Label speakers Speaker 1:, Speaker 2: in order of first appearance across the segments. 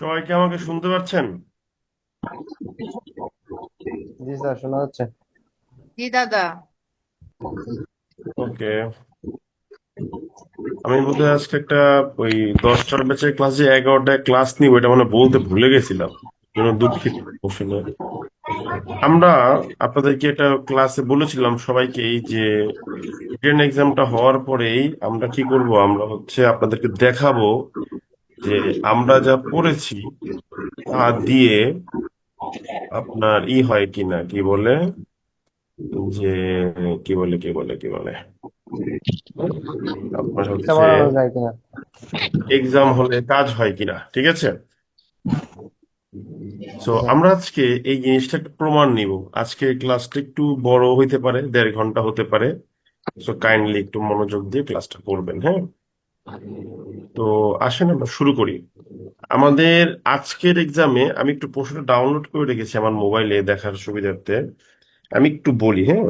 Speaker 1: সবাই কি আমাকে শুনতে পাচ্ছেন?
Speaker 2: জি স্যার, শোনা যাচ্ছে।
Speaker 3: জি দাদা।
Speaker 1: ওকে। আমি বোধহয় আজকে একটা ওই 10টার ব্যাচের ক্লাসে 11টায় ক্লাস নিব, এটা মানে বলতে ভুলে গেছিলাম। জন্য দুঃখিত আসলে। আমরা আপনাদেরকে একটা ক্লাসে বলেছিলাম সবাইকেই যে রিটেন এক্সামটা হওয়ার পরেই আমরা কি করব, আমরা হচ্ছে আপনাদেরকে দেখাবো যে আমরা যা পড়েছি তা দিয়ে আপনার হয় কিনা, কি বলে যে কি বলে আপনার
Speaker 2: পরীক্ষা
Speaker 1: হচ্ছে
Speaker 2: বানানো যায় কিনা।
Speaker 1: এক্সাম হলে কাজ হয় কিনা, ঠিক আছে? সো
Speaker 2: আচ্ছা।
Speaker 1: আমরা আজকে এই জিনিসটা একটা প্রমাণ নিব। আজকে ক্লাসটা একটু বড় হইতে পারে, 1.5 ঘন্টা হতে পারে। সো কাইন্ডলি একটু মনোযোগ দিয়ে ক্লাসটা করবেন, হ্যাঁ? তো আসেন আমরা শুরু করি। আমাদের আজকের এক্সামে আমি একটু প্রশ্নটা ডাউনলোড করে রেখেছি আমার মোবাইলে দেখার সুবিধার্থে। আমি একটু বলি, হ্যাঁ।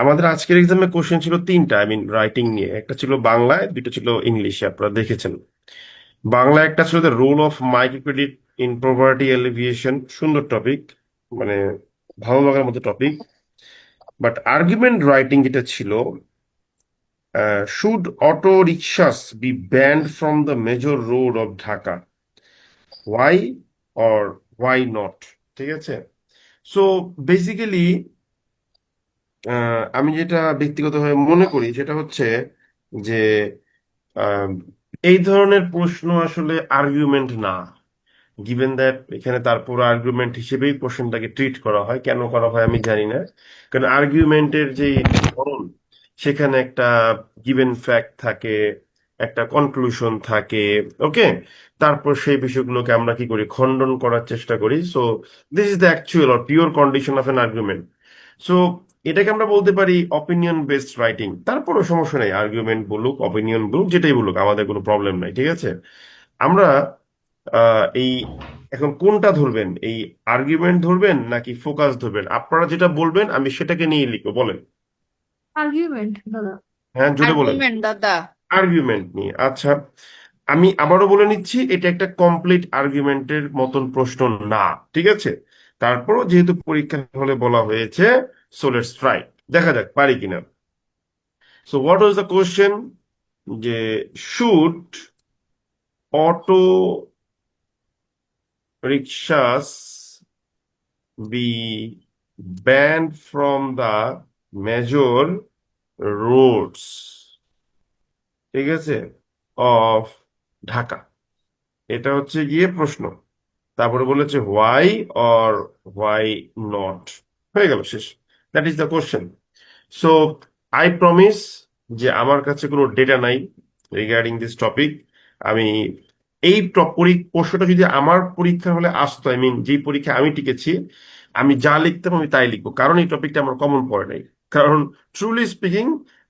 Speaker 1: আমাদের আজকের এক্সামে কোশ্চেন ছিল তিনটা, আই মিন রাইটিং নিয়ে। একটা ছিল বাংলায়, দুটো ছিল ইংলিশে, আপনারা দেখেছেন। বাংলা একটা ছিল the role of micro credit in poverty alleviation, সুন্দর টপিক, মানে ভালো লাগার মতো টপিক। বাট আর্গুমেন্ট রাইটিং যেটা ছিল, should auto rickshaws be banned from the major road of Dhaka, why or why not, ঠিক আছে? সো বেসিক্যালি আমি যেটা ব্যক্তিগতভাবে মনে করি সেটা হচ্ছে যে আহ, এই ধরনের প্রশ্ন আসলে আর্গুমেন্ট না। গিভেন দ্যাট এখানে তারপর আর্গুমেন্ট হিসেবেই কোশ্চেনটাকে ট্রিট করা হয়, কেন করা হয় আমি জানি না। কারণ আর্গুমেন্টের যে ধরন, সেখানে একটা গিভেন ফ্যাক্ট থাকে, একটা কনক্লুশন থাকে। ওকে, তারপর সেই বিষয়গুলোকে আমরা কি করি, খণ্ডন করার চেষ্টা করি। So this is the actual or pure condition of N argument. So এটাকে আমরা বলতে পারি অপিনিয়ন বেসড রাইটিং। তারপরও সমস্যা নেই, আর্গুমেন্ট বলুক, অপিনিয়ন বলুক, যেটাই বলুক, আমাদের কোনো প্রবলেম নাই, ঠিক আছে? আমরা এই এখন কোনটা ধরবেন, এই আর্গুমেন্ট ধরবেন নাকি ফোকাস ধরবেন? আপনারা যেটা বলবেন আমি সেটাকে নিয়ে লিখবো, বলেন।
Speaker 3: আর্গুমেন্ট দাদা।
Speaker 1: হ্যাঁ, জোরে বলেন।
Speaker 3: আর্গুমেন্ট দাদা।
Speaker 1: আর্গুমেন্ট নিয়ে, আচ্ছা। আমি আবারও বলে নিচ্ছি, এটা একটা কমপ্লিট আর্গুমেন্টের মতন প্রশ্ন না, ঠিক আছে? তারপরও যেহেতু পরীক্ষার হলে বলা হয়েছে, সো লেটস ট্রাই, দেখা যাক পারি কিনা। So what was the question, যে should auto rickshaws be banned from the major roads, ঠিক আছে, অফ ঢাকা? এটা হচ্ছে গিয়ে প্রশ্ন। তারপরে বলেছে হোয়াই অর হোয়াই নট, হয়ে গেল, শেষ। That is the question. So I promise যে আমার কাছে কোনো ডেটা নাই রিগার্ডিং দিস টপিক। আমি এই প্রশ্নটা যদি আমার পরীক্ষা হলে আসতো, আই মিন যেই পরীক্ষা আমি টিকেছি, আমি যা লিখতাম আমি তাই লিখবো, কারণ এই টপিকটা আমার কমন পড়ে নাই। কারণ ট্রুলি স্পিকিং,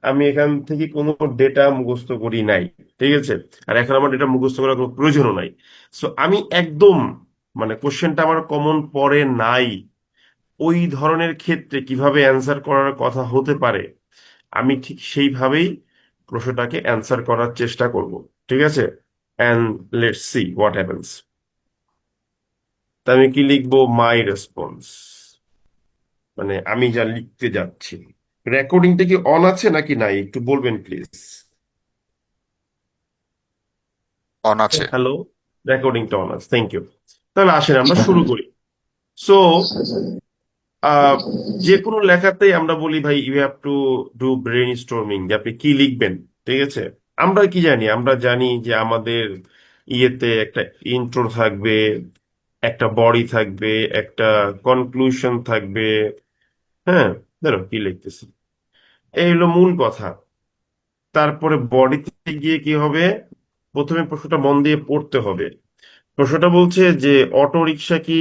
Speaker 1: আমি এখান থেকে কোনো ডেটা মুখস্থ করি নাই, ঠিক আছে? আর এখন আমার ডেটা মুখস্থ করার কোনো প্রয়োজনও নাই। সো আমি একদম, মানে কোশ্চেনটা আমার কমন পড়ে নাই, ওই ধরনের ক্ষেত্রে কিভাবে অ্যান্সার করার কথা হতে পারে, আমি ঠিক সেইভাবেই প্রশ্নটাকে অ্যান্সার করার চেষ্টা করব, ঠিক আছে? And let's see what happens. তা আমি কি লিখবো, মাই রেসপন্স, মানে আমি যা লিখতে যাচ্ছি। রেকর্ডিংটা কি অন আছে নাকি নাই, একটু বলবেন প্লিজ।
Speaker 4: অন আছে।
Speaker 1: হ্যালো, রেকর্ডিংটা অন আছে, থ্যাংক ইউ। তাহলে আসেন আমরা শুরু করি। সো আহ যে কোনো লেখাতেই আমরা বলি ভাই you have to do brainstorming, যে আপনি কি লিখবেন, ঠিক আছে? আমরা কি জানি, আমরা জানি যে আমাদের ইয়েতে একটা ইন্ট্রো থাকবে, একটা বডি থাকবে, একটা কনক্লুশন থাকবে, হ্যাঁ। ধরো কি লিখতেছি, এই হলো মূল কথা। তারপরে বডিতে গিয়ে কি হবে, প্রথমে প্রশ্নটা মন দিয়ে পড়তে হবে। প্রশ্নটা বলছে যে অটো রিক্সা কি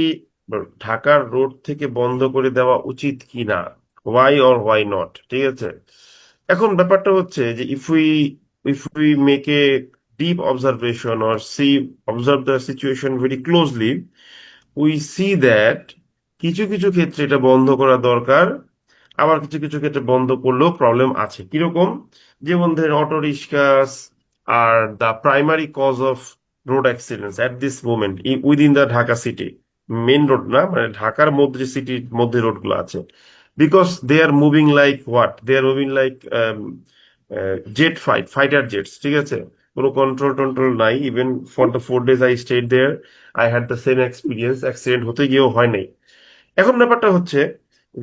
Speaker 1: ঢাকার রোড থেকে বন্ধ করে দেওয়া উচিত কি না, হোয়াই অর হোয়াই নট, ঠিক আছে? এখন ব্যাপারটা হচ্ছে যে if we make a deep observation or observe the situation very closely, we see that কিছু কিছু ক্ষেত্রে এটা বন্ধ করা দরকার, আবার কিছু কিছু ক্ষেত্রে বন্ধ করলেও প্রবলেম আছে। কিরকম? যেমন ধরেন auto rickshaws are the primary cause of road accidents at this moment within the Dhaka city, main road না, মানে ঢাকার মধ্যে যে সিটির মধ্যে রোডগুলো আছে, because they are moving like what, they are moving like fighter jets, ঠিক আছে? কোনো কন্ট্রোল টন্ট্রোল নাই। Even for the 4 days I stayed there, I had the same experience, accident হতে গিয়েও হয় নাই। এখন ব্যাপারটা হচ্ছে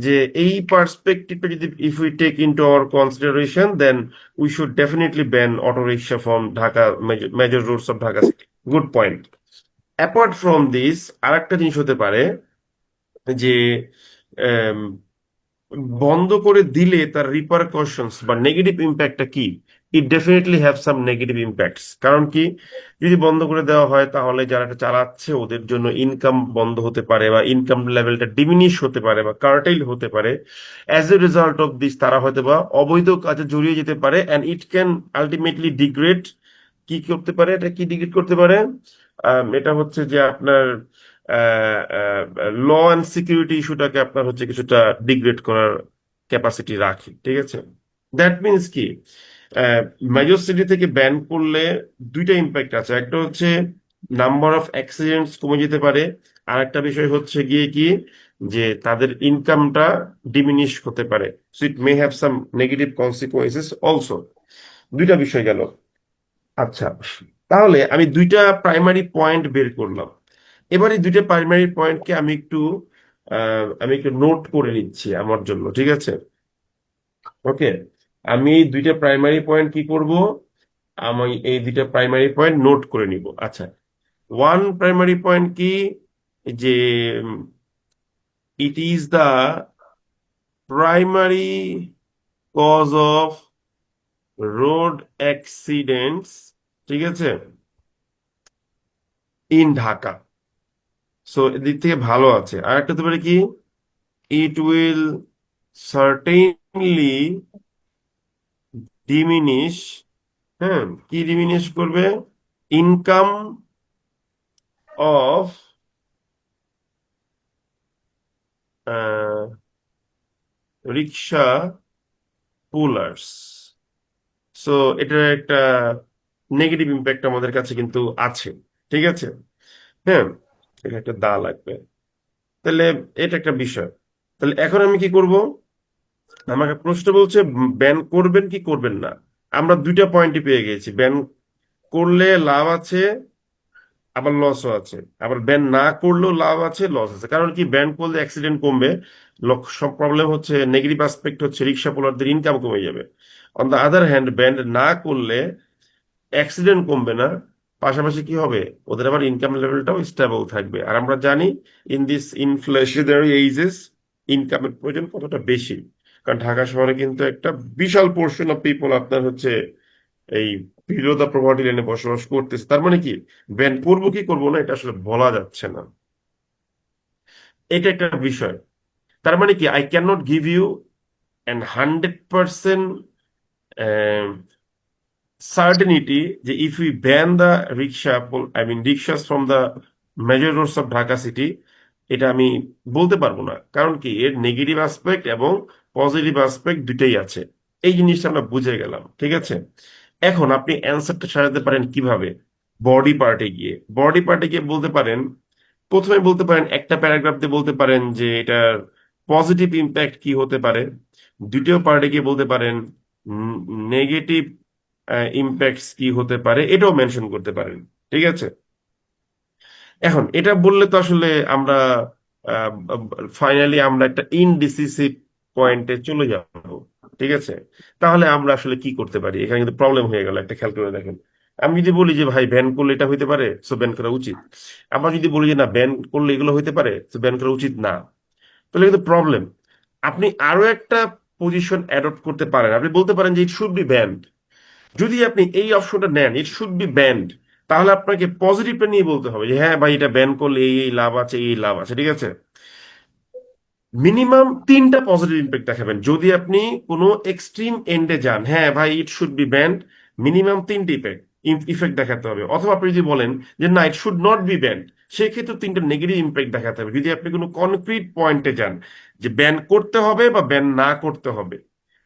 Speaker 1: যে এই পার্সপেক্টিভটা যদি if we take into our consideration, then we should definitely ban auto rickshaw from Dhaka, major roads of Dhaka city. Good point. Apart from this, আরেকটা জিনিস হতে পারে যে আম, বন্ধ করে দিলে তার রিপারকশনস বা নেগেটিভ ইম্প্যাক্টটা কি। ইট definitely have some negative impacts. কারণ কি, যদি বন্ধ করে দেওয়া হয় তাহলে যারা এটা চালাচ্ছে ওদের জন্য ইনকাম বন্ধ হতে পারে, বা ইনকাম লেভেলটা ডিমিনিশ হতে পারে, বা কার্টেল হতে পারে। As a result of this তারা হয়তো বা অবৈধ কাজে জড়িয়ে যেতে পারে, and it can ultimately degrade, কি করতে পারে, এটা কি ডিগ্রেড করতে পারে, এটা হচ্ছে যে আপনার ল অ্যান্ড সিকিউরিটি ইস্যুটাকে আপনার হচ্ছে কিছুটা ডিগ্রেড করার ক্যাপাসিটি রাখে, ঠিক আছে? দ্যাট মিনস কি, মেজর সিটি থেকে ব্যান করলে দুইটা ইম্প্যাক্ট আছে। একটা হচ্ছে নাম্বার অফ অ্যাক্সিডেন্টস কমে যেতে পারে, আর একটা বিষয় হচ্ছে গিয়ে কি, যে তাদের ইনকামটা ডিমিনিশ হতে পারে। So it may have some negative consequences also. দুইটা বিষয় গেল। আচ্ছা, তাহলে আমি দুইটা প্রাইমারি পয়েন্ট বের করলাম। এবার এই দুইটা প্রাইমারি পয়েন্টকে আমি একটু নোট করে নিচ্ছি আমার জন্য, ঠিক আছে? ওকে, আমি এই দুইটা প্রাইমারি পয়েন্ট কি করব, আমি এই দুইটা প্রাইমারি পয়েন্ট নোট করে নিব। আচ্ছা, ওয়ান প্রাইমারি পয়েন্ট কি, যে it is the primary cause of road accidents, ঠিক আছে, ইন ঢাকা। সো এদিক থেকে ভালো আছে। আর একটা হতে পারে কি, ইট উইল সার্টেনলি ডিমিনিশ, হ্যাঁ, কি ডিমিনিশ করবে, income of rickshaw pullers. So এটার একটা নেগেটিভ ইম্প্যাক্ট আমাদের কাছে কিন্তু আছে, ঠিক আছে? হ্যাঁ, এটা একটা দা লাগবে। তাহলে এটা একটা বিষয়। তাহলে এখন আমি কি করব, আমাকে প্রশ্ন বলছে ব্যান করবেন কি করবেন না। আমরা দুইটা পয়েন্টই পেয়ে গেছি, ব্যান করলে লাভ আছে, আবার লসও আছে। আবার ব্যান না করলেও লাভ আছে, লস আছে। কারণ কি, ব্যান করলে অ্যাক্সিডেন্ট কমবে, সব প্রবলেম হচ্ছে, নেগেটিভ অ্যাসপেক্ট হচ্ছে রিক্সা পোলারদের ইনকাম কমে যাবে। On the other hand, ban না করলে অ্যাক্সিডেন্ট কমবে না, পাশাপাশি কি হবে, ওদের আবার ইনকাম লেভেলটাও স্টেবল থাকবে। আর আমরা জানি ইন দিস ইনফ্লেশনারি এইজেস ইনকামের প্রয়োজন কতটা বেশি। কারণ ঢাকা শহরে কিন্তু একটা বিশাল পোর্শন অফ পিপল আপনার হচ্ছে এই বিলো দা প্রভার্টি লাইনে বসবাস করতেছে। তার মানে কি, ব্যান করবো কি করবো না এটা আসলে বলা যাচ্ছে না। এটা একটা বিষয়। তার মানে কি, I can not give you an 100% certainty যে if we ban the rickshaws from the major roads of Dhaka city, এটা আমি বলতে পারবো না। কারণ কি, এর নেগেটিভ অ্যাসপেক্ট এবং পজিটিভ অ্যাসপেক্ট দুটেই আছে। এই জিনিসটা আমরা বুঝে গেলাম, ঠিক আছে? এখন আপনি অ্যান্সারটা সাজাতে পারেন কিভাবে, বডি পার্টে গিয়ে বলতে পারেন, প্রথমে বলতে পারেন একটা প্যারাগ্রাফ দিয়ে বলতে পারেন যে এটার পজিটিভ ইম্প্যাক্ট কি হতে পারে। দ্বিতীয় পার্টে গিয়ে বলতে পারেন নেগেটিভ ইম্প্যাক্টস কি হতে পারে, এটাও মেনশন করতে পারেন, ঠিক আছে? এখন এটা বললে তো আসলে আমরা ফাইনালি আমরা একটা ইনডিসিসিভ পয়েন্টে চলে যাব, ঠিক আছে? তাহলে আমরা আসলে কি করতে পারি, এখানে কিন্তু প্রবলেম হয়ে গেল। একটা খেয়াল করে দেখেন, আমি যদি বলি যে ভাই ব্যান করলে এটা হইতে পারে, সো ব্যান করা উচিত। আবার যদি বলি যে না, ব্যান করলে এগুলো হইতে পারে, তো ব্যান করা উচিত না, তাহলে কিন্তু প্রবলেম। আপনি আরো একটা পজিশন অ্যাডপ্ট করতে পারেন, আপনি বলতে পারেন যে ইট শুড বি ব্যান্ড। যদি আপনি এই অপশনটা নেন, ইট শুড বি ব্যান্ড, তাহলে আপনাকে পজিটিভটা নিয়ে বলতে হবে যে হ্যাঁ ভাই, এটা ব্যান করলে এই এই লাভ আছে, এই লাভ আছে, ঠিক আছে? মিনিমাম তিনটা পজিটিভ ইম্প্যাক্ট দেখাবেন। যদি আপনি কোনো এক্সট্রিম এন্ডে যান, হ্যাঁ ভাই it should be banned, minimum তিনটে ইফেক্ট দেখাতে হবে। অথবা আপনি যদি বলেন যে না, it should not be banned, সেক্ষেত্রে তিনটা নেগেটিভ ইম্প্যাক্ট দেখাতে হবে। যদি আপনি কোনো কনক্রিট পয়েন্টে যান যে ব্যান করতে হবে বা ব্যান না করতে হবে,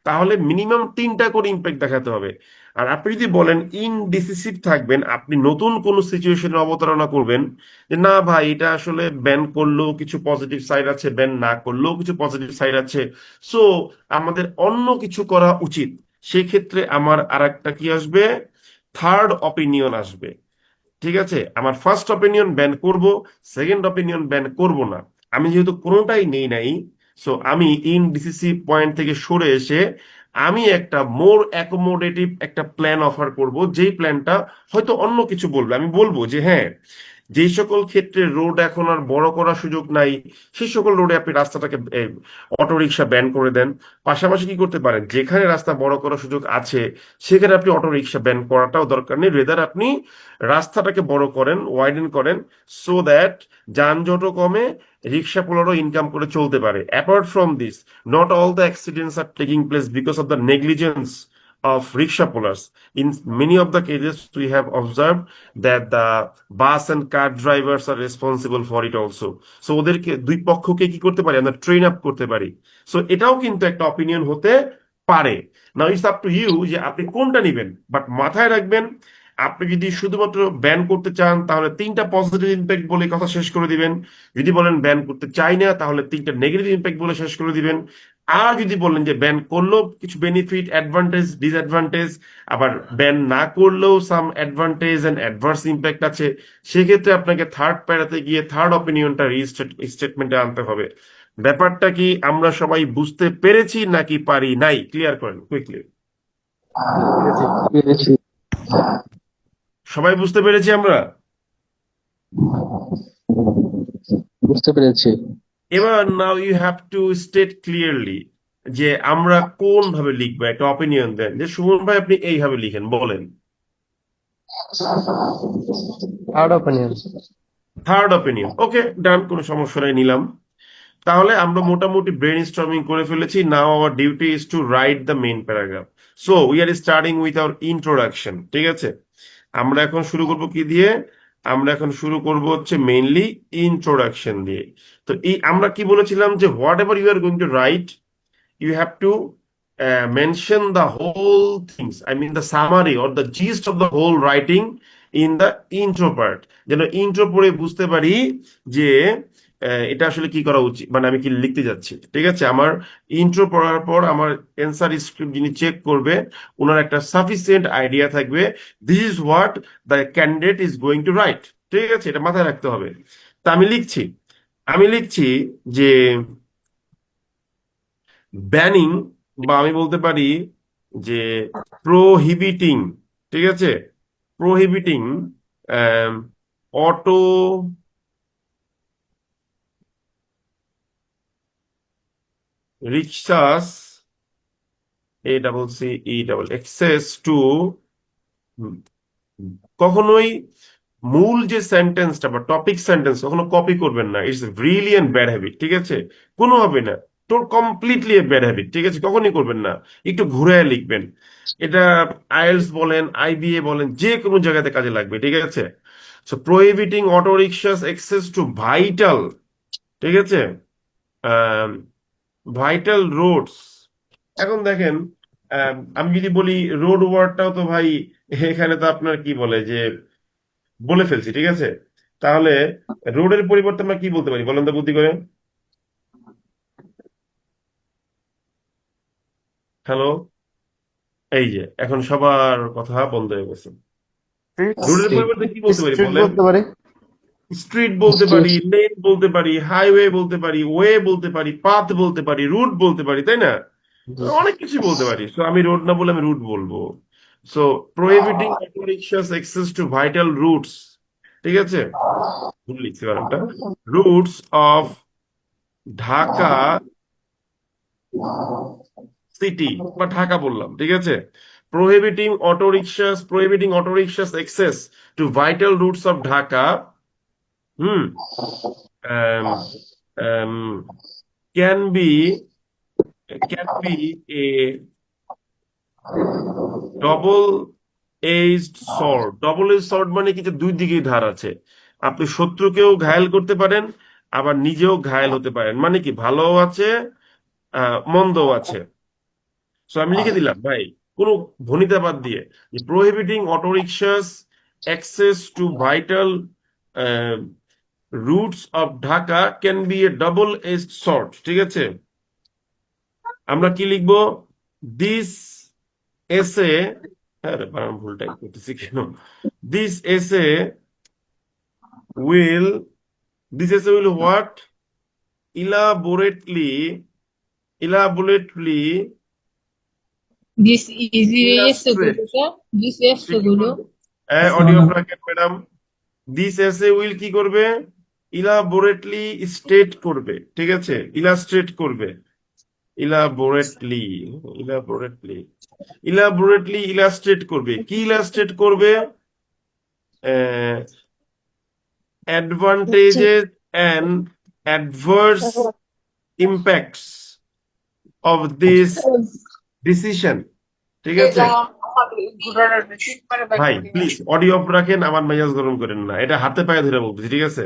Speaker 1: তাহলে মিনিমাম তিনটা করে ইম্প্যাক্ট দেখাতে হবে। আর আপনি যদি বলেন ইনডিসিসিভ থাকবেন, আপনি নতুন কোন সিচুয়েশনে অবতারণা করবেন যে না ভাই এটা আসলে ব্যান করলেও কিছু পজিটিভ সাইড আছে, ব্যান না করলেও কিছু পজিটিভ সাইড আছে, সো আমাদের অন্য কিছু করা উচিত, সেক্ষেত্রে আমার আরেকটা কি আসবে, থার্ড অপিনিয়ন আসবে। ঠিক আছে, আমার ফার্স্ট অপিনিয়ন ব্যান করব, সেকেন্ড অপিনিয়ন ব্যান করব না। আমি যেহেতু কোনোটাই নেই নাই, সো আমি ইনডিসিসিভ পয়েন্ট থেকে সরে এসে আমি একটা মোর অ্যাকোমোডেটিভ একটা প্ল্যান অফার করব, যেই প্ল্যানটা হয়তো অন্য কিছু বলবে। আমি বলবো যে হ্যাঁ, যেই সকল ক্ষেত্রে রোড এখন আর বড় করার সুযোগ নাই, সেই সকল রোডে আপনি রাস্তাটাকে অটো রিক্সা ব্যান করে দেন। পাশাপাশি কি করতে পারেন, যেখানে রাস্তা বড় করার সুযোগ আছে সেখানে আপনি অটো রিক্সা ব্যান করাটাও দরকার নেই, রেদার আপনি রাস্তাটাকে বড় করেন, ওয়াইডেন করেন, সো দ্যাট যানজটও কমে, রিক্সা পোলারও ইনকাম করে চলতে পারে। Apart from this, not all the accidents are taking place because of the negligence of rickshaw pullers. In many of the cases, we have observed that the bus and car drivers are responsible for it also. So ওদেরকে দুই পক্ষকে কি করতে পারি, আমরা train up করতে পারি। So এটাও কিন্তু একটা অপিনিয়ন হতে পারে। Now it's up to you যে আপনি কোনটা নেবেন, বাট মাথায় রাখবেন, আপনি যদি শুধুমাত্র ব্যান করতে চান তাহলে তিনটা পজিটিভ ইম্প্যাক্ট বলে কথা শেষ করে দিবেন। যদি বলেন ব্যান করতে চাই না তাহলে তিনটা নেগেটিভ ইম্প্যাক্ট বলে শেষ করে দিবেন। আর যদি বলেন যে ব্যান করলেও কিছু বেনিফিট, অ্যাডভান্টেজ, ডিসঅ্যাডভান্টেজ, আবার ব্যান না করলেও সাম অ্যাডভান্টেজ এন্ড অ্যাডভার্স ইম্প্যাক্ট আছে, সেক্ষেত্রে আপনাকে থার্ড প্যারাতে গিয়ে থার্ড অপিনিয়নটা স্টেটমেন্টে আনতে হবে। ব্যাপারটা কি আমরা সবাই বুঝতে পেরেছি নাকি পারি নাই? ক্লিয়ার করেন কুইকলি।
Speaker 5: পেরেছি।
Speaker 1: সবাই বুঝতে পেরেছি আমরা?
Speaker 5: বুঝতে পেরেছি।
Speaker 1: এবার now you have to state clearly যে আমরা কোন ভাবে লিখবো। একটা অপিনিয়ন দেন যে সুমন ভাই আপনি এইভাবে লিখেন, বলেন।
Speaker 2: Third opinion.
Speaker 1: থার্ড অপিনিয়ন, ওকে ডান, কোনো সমস্যা নাই, নিলাম। তাহলে আমরা মোটামুটি ব্রেন স্টর্মিং করে ফেলেছি। Now our duty is to write the main paragraph. So we are starting with our introduction. ঠিক আছে, আমরা এখন শুরু করব কি দিয়ে? আমরা এখন শুরু করব হচ্ছে মেইনলি ইন্ট্রোডাকশন দিয়ে। তো এই আমরা কি বলেছিলাম যে whatever you are going to write, you have to mention the whole things, I mean the summary or the gist of the whole writing in the intro part, যেন intro পড়ে বুঝতে পারি যে এটা আসলে কি করা উচিত, মানে আমি কি লিখতে যাচ্ছি। ঠিক আছে, আমার ইন্ট্রো পড়ার পর আমার অ্যান্সার স্ক্রিপ্ট যিনি চেক করবে ওনার একটা সাফিসিয়েন্ট আইডিয়া থাকবে, this is what the candidate is going to right. ঠিক আছে, এটা মাথায় রাখতে হবে। তা আমি লিখছি যে ব্যানিং, বা আমি বলতে পারি যে প্রোহিবিটিং, ঠিক আছে, prohibiting auto rickshaws, A double C E double access to, কখনোই মূল যে সেন্টেন্সটা বা টপিক সেন্টেন্স কখনো কপি করবেন না। It's really and bad habit. ঠিক আছে, কোনো হবে না, তোর কমপ্লিটলি ব্যাড হ্যাবিট। ঠিক আছে, কখনই করবেন না, একটু ঘুরে লিখবেন। এটা আইএলটিএস বলেন, আইবিএ বলেন, যে কোনো জায়গাতে কাজে লাগবে। ঠিক আছে, so prohibiting auto rickshaws access to vital, ঠিক আছে, ভাইটাল রোডস। এখন দেখেন, আমি যদি বলি রোড ওয়ার্ডটাও তো ভাই এখানে তো আপনার কি বলে যে বলে ফেলছি। ঠিক আছে, তাহলে রোডের পরিবর্তে আমরা কি বলতে পারি বলেন তো বুদ্ধি করে। হ্যালো, এই যে এখন সবার কথা বন্ধ হয়ে গেছে। রোডের
Speaker 5: স্ট্রিট
Speaker 1: পরিবর্তে কি বলতে পারি
Speaker 2: স্ট্রিট
Speaker 1: বলেন?
Speaker 2: বলতে পারি।
Speaker 1: স্ট্রিট বলতে
Speaker 5: স্ট্রিট
Speaker 1: পারি, লেন বলতে পারি, হাইওয়ে বলতে পারি, ওয়ে বলতে পারি, পাথ বলতে পারি, রুট বলতে পারি, তাই না?
Speaker 2: জি।
Speaker 1: অনেক কিছু বলতে পারি। সো আমি রোড না বলে আমি রুট বলবো। So prohibiting auto rickshaws access to vital routes, ঠিক আছে, ভুল লিখছি বানানটা, রুটস অফ ঢাকা সিটি, বা ঢাকা বললাম। ঠিক আছে, prohibiting auto rickshaws access to vital routes of Dhaka, hmm, can be a double edged sword. Double edge sword মানে কি, যে দুই দিকেই ধার আছে। আপনি শত্রুকেও ঘায়েল করতে পারেন, আবার নিজেও ঘায়েল হতে পারেন। মানে কি, ভালোও আছে মন্দও আছে। সো আমি লিখে দিলাম ভাই, কোনো ভনিতা বাদ দিয়ে, যে prohibiting auto rickshaws access to vital routes of Dhaka can be a double edged sword. ঠিক আছে, আমরা কি লিখবো? দিস এসে, হ্যাঁ রে, বানান ভুল টাইপ করতেছি কেন? This essay will, this essay will what? elaborately elaborately
Speaker 6: This is
Speaker 1: illustrate।
Speaker 6: segundo, this is
Speaker 1: সে কি
Speaker 6: segundo,
Speaker 1: করবে? Audio bracket madam, this essay will কি করবে? ইলাবোরেটলি স্টেট করবে। ঠিক আছে, ইলাস্ট্রেট করবে, ইলাবোরেটলি ইলাবোরেটলি ইলাবোরেটলি ইলাস্ট্রেট করবে। কি ইলাস্ট্রেট করবে? Advantages and adverse impacts of this decision. ঠিক আছে ভাই, প্লিজ অডিও অফ রাখেন, আমার মেজাজ গরম করেন না, এটা হাতে পায়ে ধরে বলতেছি। ঠিক আছে,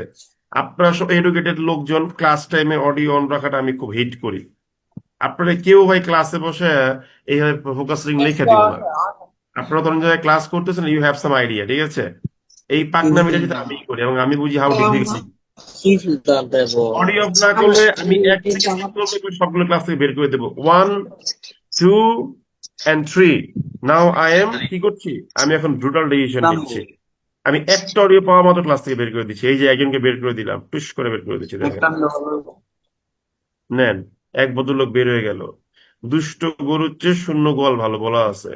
Speaker 1: আপনারা সব এডুকেটেড লোকজন, ক্লাস টাইমে অডিও অন রাখাটা আমি খুব হিট করি। আপনারা কেউ ভাই ক্লাসে বসে এইভাবে ফোকাস রিং লিখে দিও না। আপনারা ধরেন জায়গায় ক্লাস করতেছেন, ইউ হ্যাভ সাম আইডিয়া। ঠিক আছে, এই পাকনামিটা যদি আমি করি এবং আমি বুঝি হাউ ডিফিকাল্ট, অডিও অফ না করলে আমি 1 থেকে 3 সবগুলো ক্লাস থেকে বের করে দেবো। 1, 2 and 3। নাও আই এম কি করছি? আমি এখন ব্রুটাল ডিসিশন নিচ্ছি। আমি একটা অডিও পাওয়া মাত্র ক্লাস থেকে বের করে দিচ্ছি। এই যে একজনকে বের করে দিলাম, টুস করে বের করে দিচ্ছি, দেখেন। নেন, এক ভদ্রলোক বের হয়ে গেল। দুষ্ট গরুর চেয়ে শূন্য গোয়াল ভালো বলা আছে।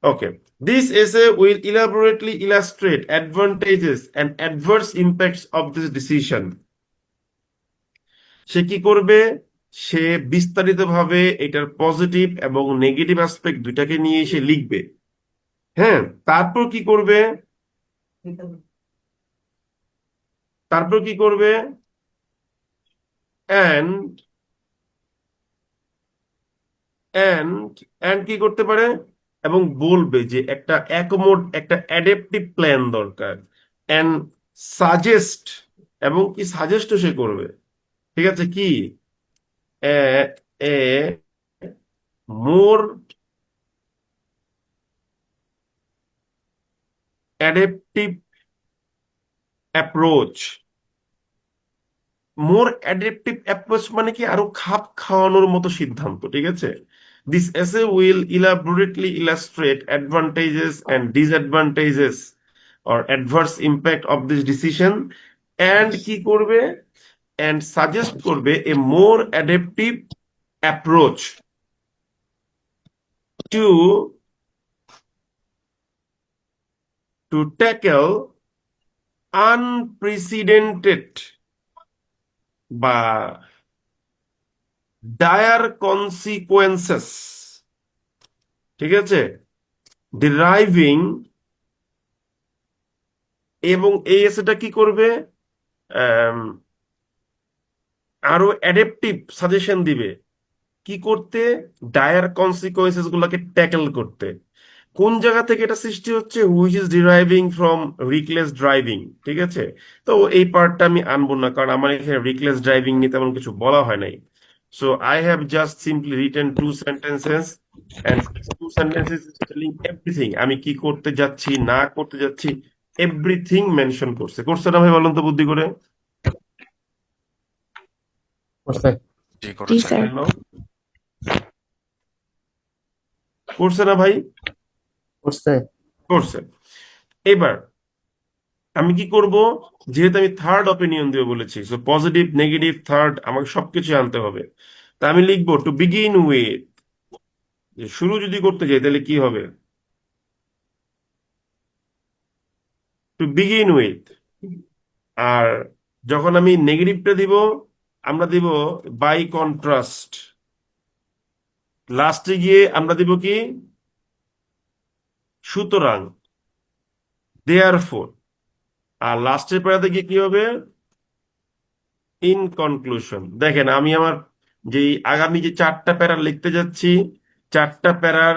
Speaker 1: ওকে, this essay will elaborately illustrate advantages and adverse impacts of this decision। সে কি করবে? সে বিস্তারিতভাবে এটার পজিটিভ এবং নেগেটিভ অ্যাসপেক্ট দুইটাকে নিয়ে সে লিখবে। হ্যাঁ, তারপর কি করবে? তারপর কি করবে? অ্যান্ড অ্যান্ড অ্যান্ড কি করতে পারে? এবং বলবে যে একটা একমোড, একটা অ্যাডাপটিভ প্ল্যান দরকার। অ্যান্ড সাজেস্ট, এবং কি সাজেস্টও সে করবে। ঠিক আছে, কি? এ এ মোর অ্যাডাপটিভ অ্যাপ্রোচ। মোর অ্যাডাপটিভ অ্যাপ্রোচ মানে কি? আরো খাপ খাওয়ানোর মতো সিদ্ধান্ত। ঠিক আছে, this essay will elaborately illustrate advantages and disadvantages or adverse impact of this decision, and কি করবে? অ্যান্ড সাজেস্ট করবে a more adaptive approach to to tackle unprecedented বা ডায়ার কনসিকোয়েন্সেস। ঠিক আছে, ডিরাইভিং, এবং এই এসেটা কি করবে? আম, আরো অ্যাডাপটিভ সাজেশন দিবে। কি করতে? ডায়ার কনসিকোয়েন্সেস গুলোকে ট্যাকেল করতে। কোন জায়গা থেকে এটা সৃষ্টি হচ্ছে? Which is ডিরাইভিং from reckless driving. ঠিক আছে, তো এই পার্টটা আমি আনবো না, কারণ আমার এখানে রিকলেস ড্রাইভিং নিয়ে তেমন কিছু বলা হয় নাই। So I have just simply written 2 sentences, and these 2 sentences is telling everything। আমি কি করতে যাচ্ছি, না করতে যাচ্ছি, এভরিথিং মেনশন করছে। করছে না ভাই, বলুন তো বুদ্ধি করে?
Speaker 2: করছে।
Speaker 4: জি
Speaker 3: জি
Speaker 4: করেছে।
Speaker 3: স্যার।
Speaker 1: Hello? করছে না ভাই?
Speaker 2: করছে।
Speaker 1: করছে। এবার আমি কি করব? যেহেতু আমি থার্ড অপিনিয়ন দিয়ে বলেছি, সো পজিটিভ, নেগেটিভ, থার্ড, আমাকে সবকিছু আনতে হবে। তা আমি লিখবো টু বিগিন উইথ। শুরু যদি করতে যাই তাহলে কি হবে? To begin with. আর যখন আমি নেগেটিভটা দিব, আমরা দিব বাই কন্ট্রাস্ট। লাস্টে গিয়ে আমরা দিব কি? সুতরাং, দেয়ারফোর। আর লাস্টের প্যারাতে গিয়ে কি হবে? In conclusion. দেখেন, আমি আমার যে আগামী যে 4টা প্যারা লিখতে যাচ্ছি, 4টা প্যারার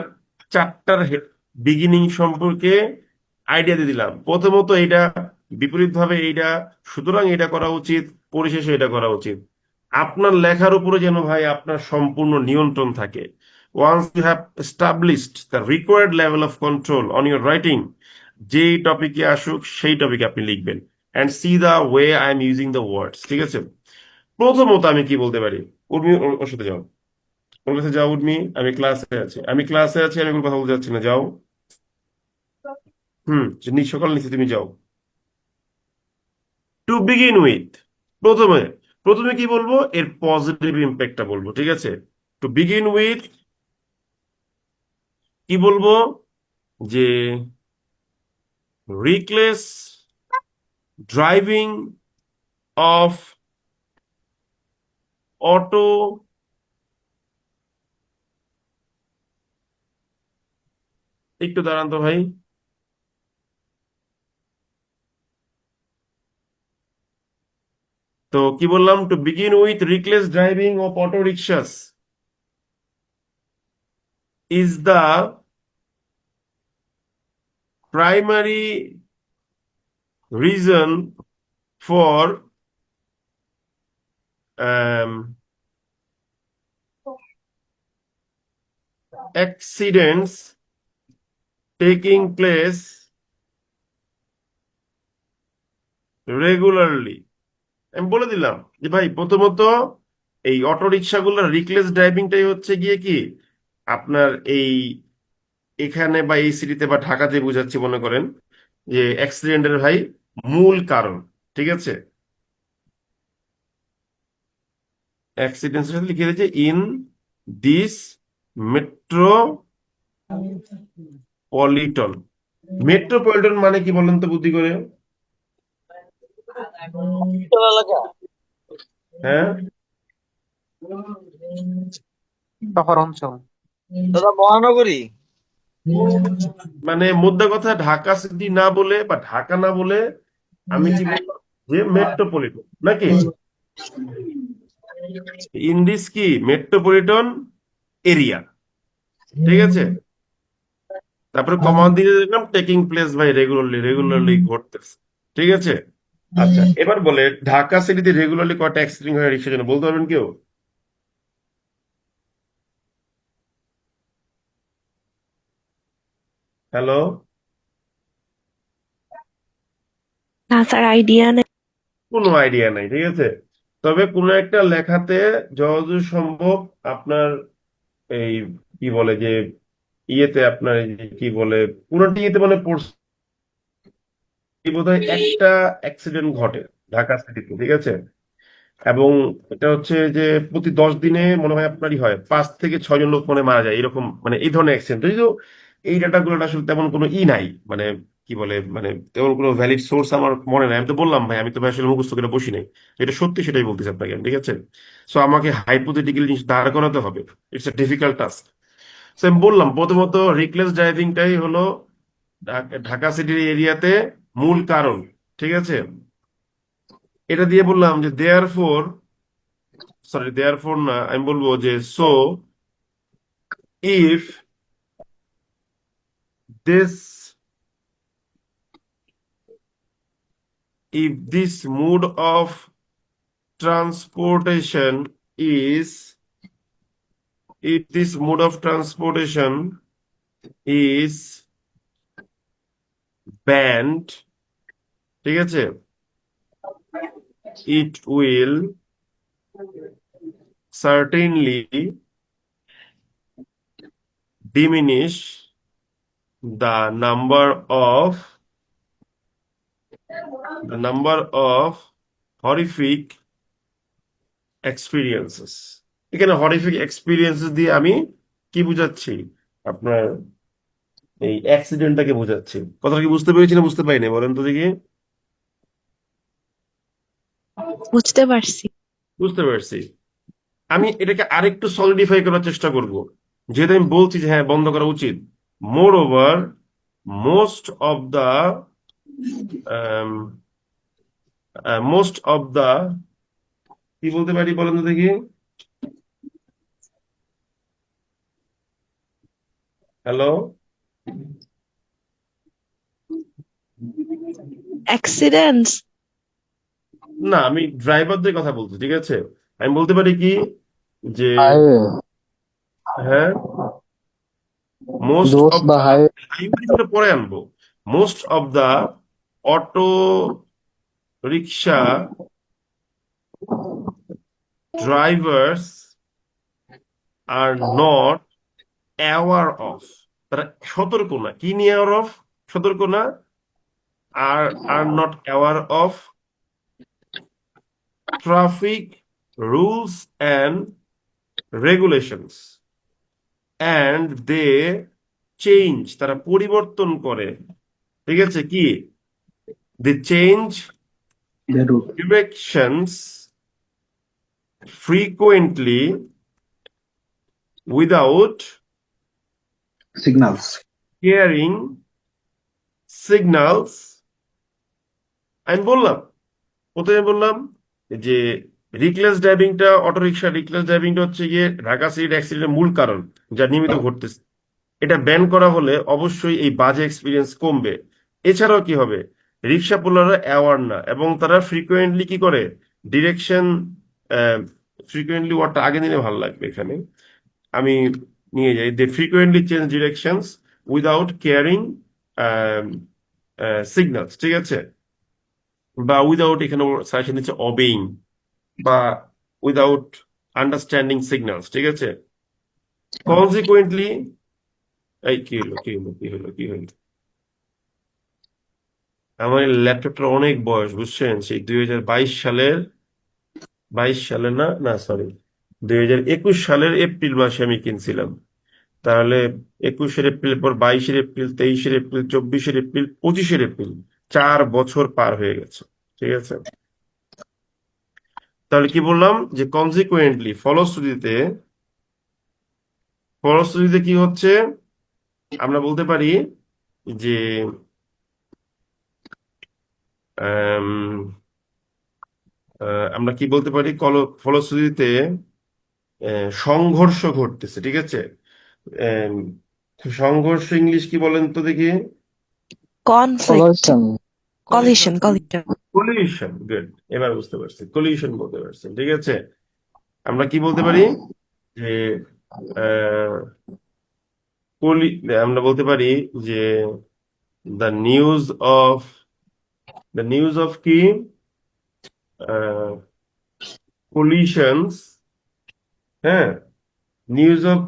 Speaker 1: 4টার বিগিনিং সম্পর্কে আইডিয়া দিয়ে দিলাম। প্রথমত এটা, বিপরীত ভাবে এইটা, সুতরাং এটা করা উচিত, পরিশেষে এটা করা উচিত। আপনার লেখার উপরে যেন ভাই আপনার সম্পূর্ণ নিয়ন্ত্রণ থাকে। once you have established the required level of control on your writing, যেই টপিকে আসুক সেই টপিকে আপনি লিখবেন, and see the way I am using the words, ঠিক আছে? প্রথমত আমি কি বলতে পারি, উর্মি ওর সাথে যাও, ওর কাছে যাও। উর্মি, আমি ক্লাসে আছি, আমি কোনো কথা বলতে যাচ্ছি না, যাও। সকাল নিচে তুমি যাও। টু বিগিন উইথ, প্রথমে প্রথমে কি বলবো, এর পজিটিভ ইম্প্যাক্টটা বলবো, ঠিক আছে? টু বিগিন উইথ কি বলবো, যে রিকলেস ড্রাইভিং অফ অটো একটু দাঁড়ান তো ভাই। তো কি বললাম, to begin with reckless driving of auto rickshaws is the primary reason for accidents taking place regularly। আমি বলে দিলাম যে ভাই, প্রথমত এই অটো রিক্সাগুলোর রিকলেস ড্রাইভিংটাই হচ্ছে গিয়ে কি আপনার এই এখানে বা এই সিটিতে বা ঢাকাতে বুঝাচ্ছি মনে করেন, যে অ্যাক্সিডেন্টের ভাই মূল কারণ, ঠিক আছে? অ্যাক্সিডেন্টের সাথে লিখে দিয়েছে ইন দিস মেট্রোপলিটন। মেট্রোপলিটন মানে কি বলেন তো বুদ্ধি করে? হ্যাঁ,
Speaker 2: শহর অঞ্চল।
Speaker 7: দাদা মহানগরী।
Speaker 1: মানে মোদ্দা কথা ঢাকা সিটি না বলে বা ঢাকা না বলে আমি কি বললাম, যে মেট্রোপলিটন নাকি ইন দিস কি মেট্রোপলিটন এরিয়া, ঠিক আছে? তারপরে কমা দিয়ে দেখলাম taking place by regularly, regularly ঘটতেছে, ঠিক আছে? আচ্ছা, এবার বলে ঢাকা সিটিতে রেগুলারলি কয়টা অ্যাক্সিডেন্ট হয় রিক্সার জন্য, বলতে পারবেন কেউ? হ্যালো,
Speaker 8: না স্যার, আইডিয়া নেই।
Speaker 1: কোনো আইডিয়া নাই, ঠিক আছে? তবে কোনো একটা লেখাতে যতদূর সম্ভব আপনার এই কি বলে যে ইয়েতে আপনার এই যে কি বলে পুরোটি ইয়েতে মানে পড়ছে বোধহয় একটা অ্যাক্সিডেন্ট ঘটে ঢাকা সিটিতে, ঠিক আছে? এবং এটা হচ্ছে যে প্রতি 10 দিনে মনে হয় আপনারই হয় 5 থেকে 6 জন লোক মানে মারা যায়, এরকম মানে এই ধরনের অ্যাক্সিডেন্ট। যদিও এই ডাটাগুলো আসলে তেমন কোনো নাই, মানে কি বলে মানে তেমন কোনো ভ্যালিড সোর্স আমার মনে নাই। আমি তো বললাম ভাই, আমি তো ভাই আসলে মুখস্থ করে বসি নাই, এটা সত্যি সেটাই বলতেছি আপনাকে আমি, ঠিক আছে? সো আমাকে হাইপোথেটিক্যাল জিনিস দাঁড় করাতে হবে, it's a difficult task. So আমি বললাম প্রথমত রিকলেস ড্রাইভিংটাই হলো ঢাকা সিটির এরিয়াতে মূল কারণ, ঠিক আছে? এটা দিয়ে বললাম যে দেয়ার ফোর, সরি দেয়ার ফোর না, আমি বলবো যে so if this this mode of transportation is if this mode of transportation is banned, ঠিক আছে, it will certainly diminish the number of horrific experiences। এখানে হরিফিক এক্সপিরিয়েন্সেস দিয়ে আমি কি বুঝাচ্ছি, আপনার এই অ্যাক্সিডেন্টটাকে বুঝাচ্ছি। কথাটা কি বুঝতে পেরেছি না বুঝতে পারিনি বলেন তো দেখি?
Speaker 8: বুঝতে পারছি।
Speaker 1: বুঝতে পারছি। আমি এটাকে আরেকটু সলিডিফাই করার চেষ্টা করব, যেহেতু আমি বলছি যে হ্যাঁ বন্ধ করা উচিত। More over most of the most of the কি বলতে পারি বলেন তো দেখি? Hello,
Speaker 8: accidents.
Speaker 1: না আমি ড্রাইভারদের কথা বলছি, ঠিক আছে? আমি বলতে পারি কি যে
Speaker 5: হাইওয়ে
Speaker 1: হ্যাঁ, মোস্ট
Speaker 5: দোষ
Speaker 1: অফ
Speaker 5: বা
Speaker 1: দা,
Speaker 5: হাই
Speaker 1: হাইব্রিড পরে আনবো। Most of the auto rickshaw drivers are not aware of, তারা সতর্ক না, কি নিয়ে অ্যাওয়ার অফ, সতর্ক না, are are not aware of traffic rules and regulations and they change, তারা পরিবর্তন করে, ঠিক আছে, কি, they change directions frequently without
Speaker 9: signals.
Speaker 1: hearing signals। আমি বললাম, প্রথমে বললাম যে রিকলেস ড্রাইভিংটা, অটো রিক্সা রিকলেস ড্রাইভিংটা হচ্ছে গিয়ে ঢাকা সিটির অ্যাক্সিডেন্টের মূল কারণ, যা নিয়মিত ঘটতেছে। এটা ব্যান করা হলে অবশ্যই এই বাজে এক্সপিরিয়েন্স কমবে। এছাড়াও কি হবে, রিক্সা পোলাররা অ্যাওয়ার না, এবং তারা ফ্রিকোয়েন্টলি কি করে, ডিরেকশন, ফ্রিকোয়েন্টলি ওয়ার্ডটা আগে নিলে ভালো লাগবে এখানে, আমি নিয়ে যাই, they frequently change directions without caring signals, ঠিক আছে, বা উইদাউট, এখানে সাজেশন দিচ্ছে অবেইং, বা উইদাউট আন্ডারস্ট্যান্ডিং সিগন্যালস, ঠিক আছে। কনসিকুয়েন্টলি, এই কি হলো কি হলো কি হলো কি হলো, আমার ল্যাপটপটার অনেক বয়স বুঝছেন, সেই 2022 সালের, 22 সালে না না সরি, 2021 সালের এপ্রিল মাসে আমি কিনছিলাম। তাহলে 21 এপ্রিল পর 22 এপ্রিল, 23 এপ্রিল, 24 এপ্রিল, 25 এপ্রিল, 4 বছর পার হয়ে গেছে, ঠিক আছে। তাহলে কি বললাম, যে কনসিকুয়েন্টলি, ফলশ্রুতিতে, ফলশ্রুতিতে কি হচ্ছে, আমরা বলতে পারি যে আম, আমরা কি বলতে পারি, ফলশ্রুতিতে সংঘর্ষ ঘটতেছে, ঠিক আছে। আম, সংঘর্ষ ইংলিশ কি বলেন তো দেখি।
Speaker 8: Conflict,
Speaker 5: collision
Speaker 8: collision, collision.
Speaker 1: Collusion, good, এবার বুঝতে পারছি, কলিউশন বলতে পারছেন, ঠিক আছে। আমরা কি বলতে পারি, যে আহ, কলি, আমরা বলতে পারি যে the news of, the news of কি, কলিশনস, হ্যাঁ, নিউজ অফ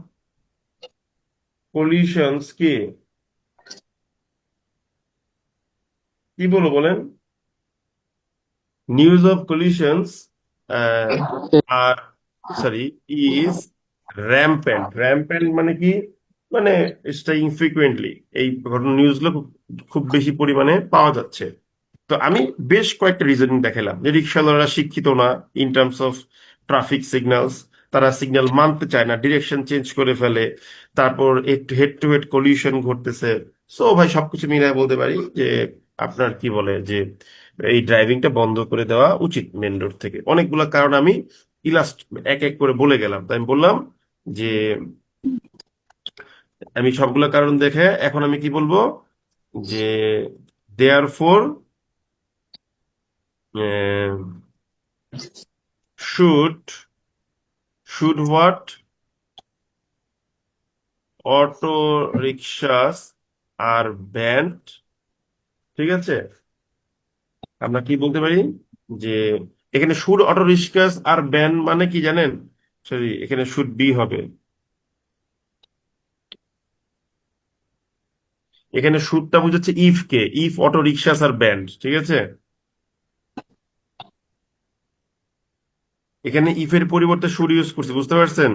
Speaker 1: কলিশনস কি, কি বলবো বলেন, news of collisions are, sorry, is rampant. Rampant মানে কি, মানে স্ট্রাইকিং ফ্রিকুয়েন্টলি, এই ঘটনা নিউজগুলো খুব খুব বেশি পরিমাণে পাওয়া যাচ্ছে। তো আমি বেশ কয়েকটা রিজনিং দেখালাম, যে রিক্সাওয়ালারা শিক্ষিত না in terms of traffic signals, তারা সিগন্যাল মানতে চায় না, ডিরেকশন চেঞ্জ করে ফেলে, তারপর হেড টু হেড কলিউশন ঘটতেছে। সো ভাই সবকিছু মিলাই বলতে পারি যে আপনার কি বলে যে এই ড্রাইভিংটা বন্ধ করে দেওয়া উচিত মেন রোড থেকে। অনেকগুলো কারণ আমি ইলাস্ট এক এক করে বলে গেলাম, তাই আমি বললাম যে আমি সবগুলো কারণ দেখে এখন আমি কি বলবো, যে therefore should, should what, auto rickshaws are banned, ঠিক আছে। আমরা কি বলতে পারি, যে এখানে should auto rickshaws are ban মানে কি জানেন, সরি এখানে শুড বি হবে, এখানে শুডটা বুঝাচ্ছে ইফ কে, if auto rickshaws are banned, ঠিক আছে। এখানে ইফ এর পরিবর্তে শুড ইউজ করছি, বুঝতে পারছেন।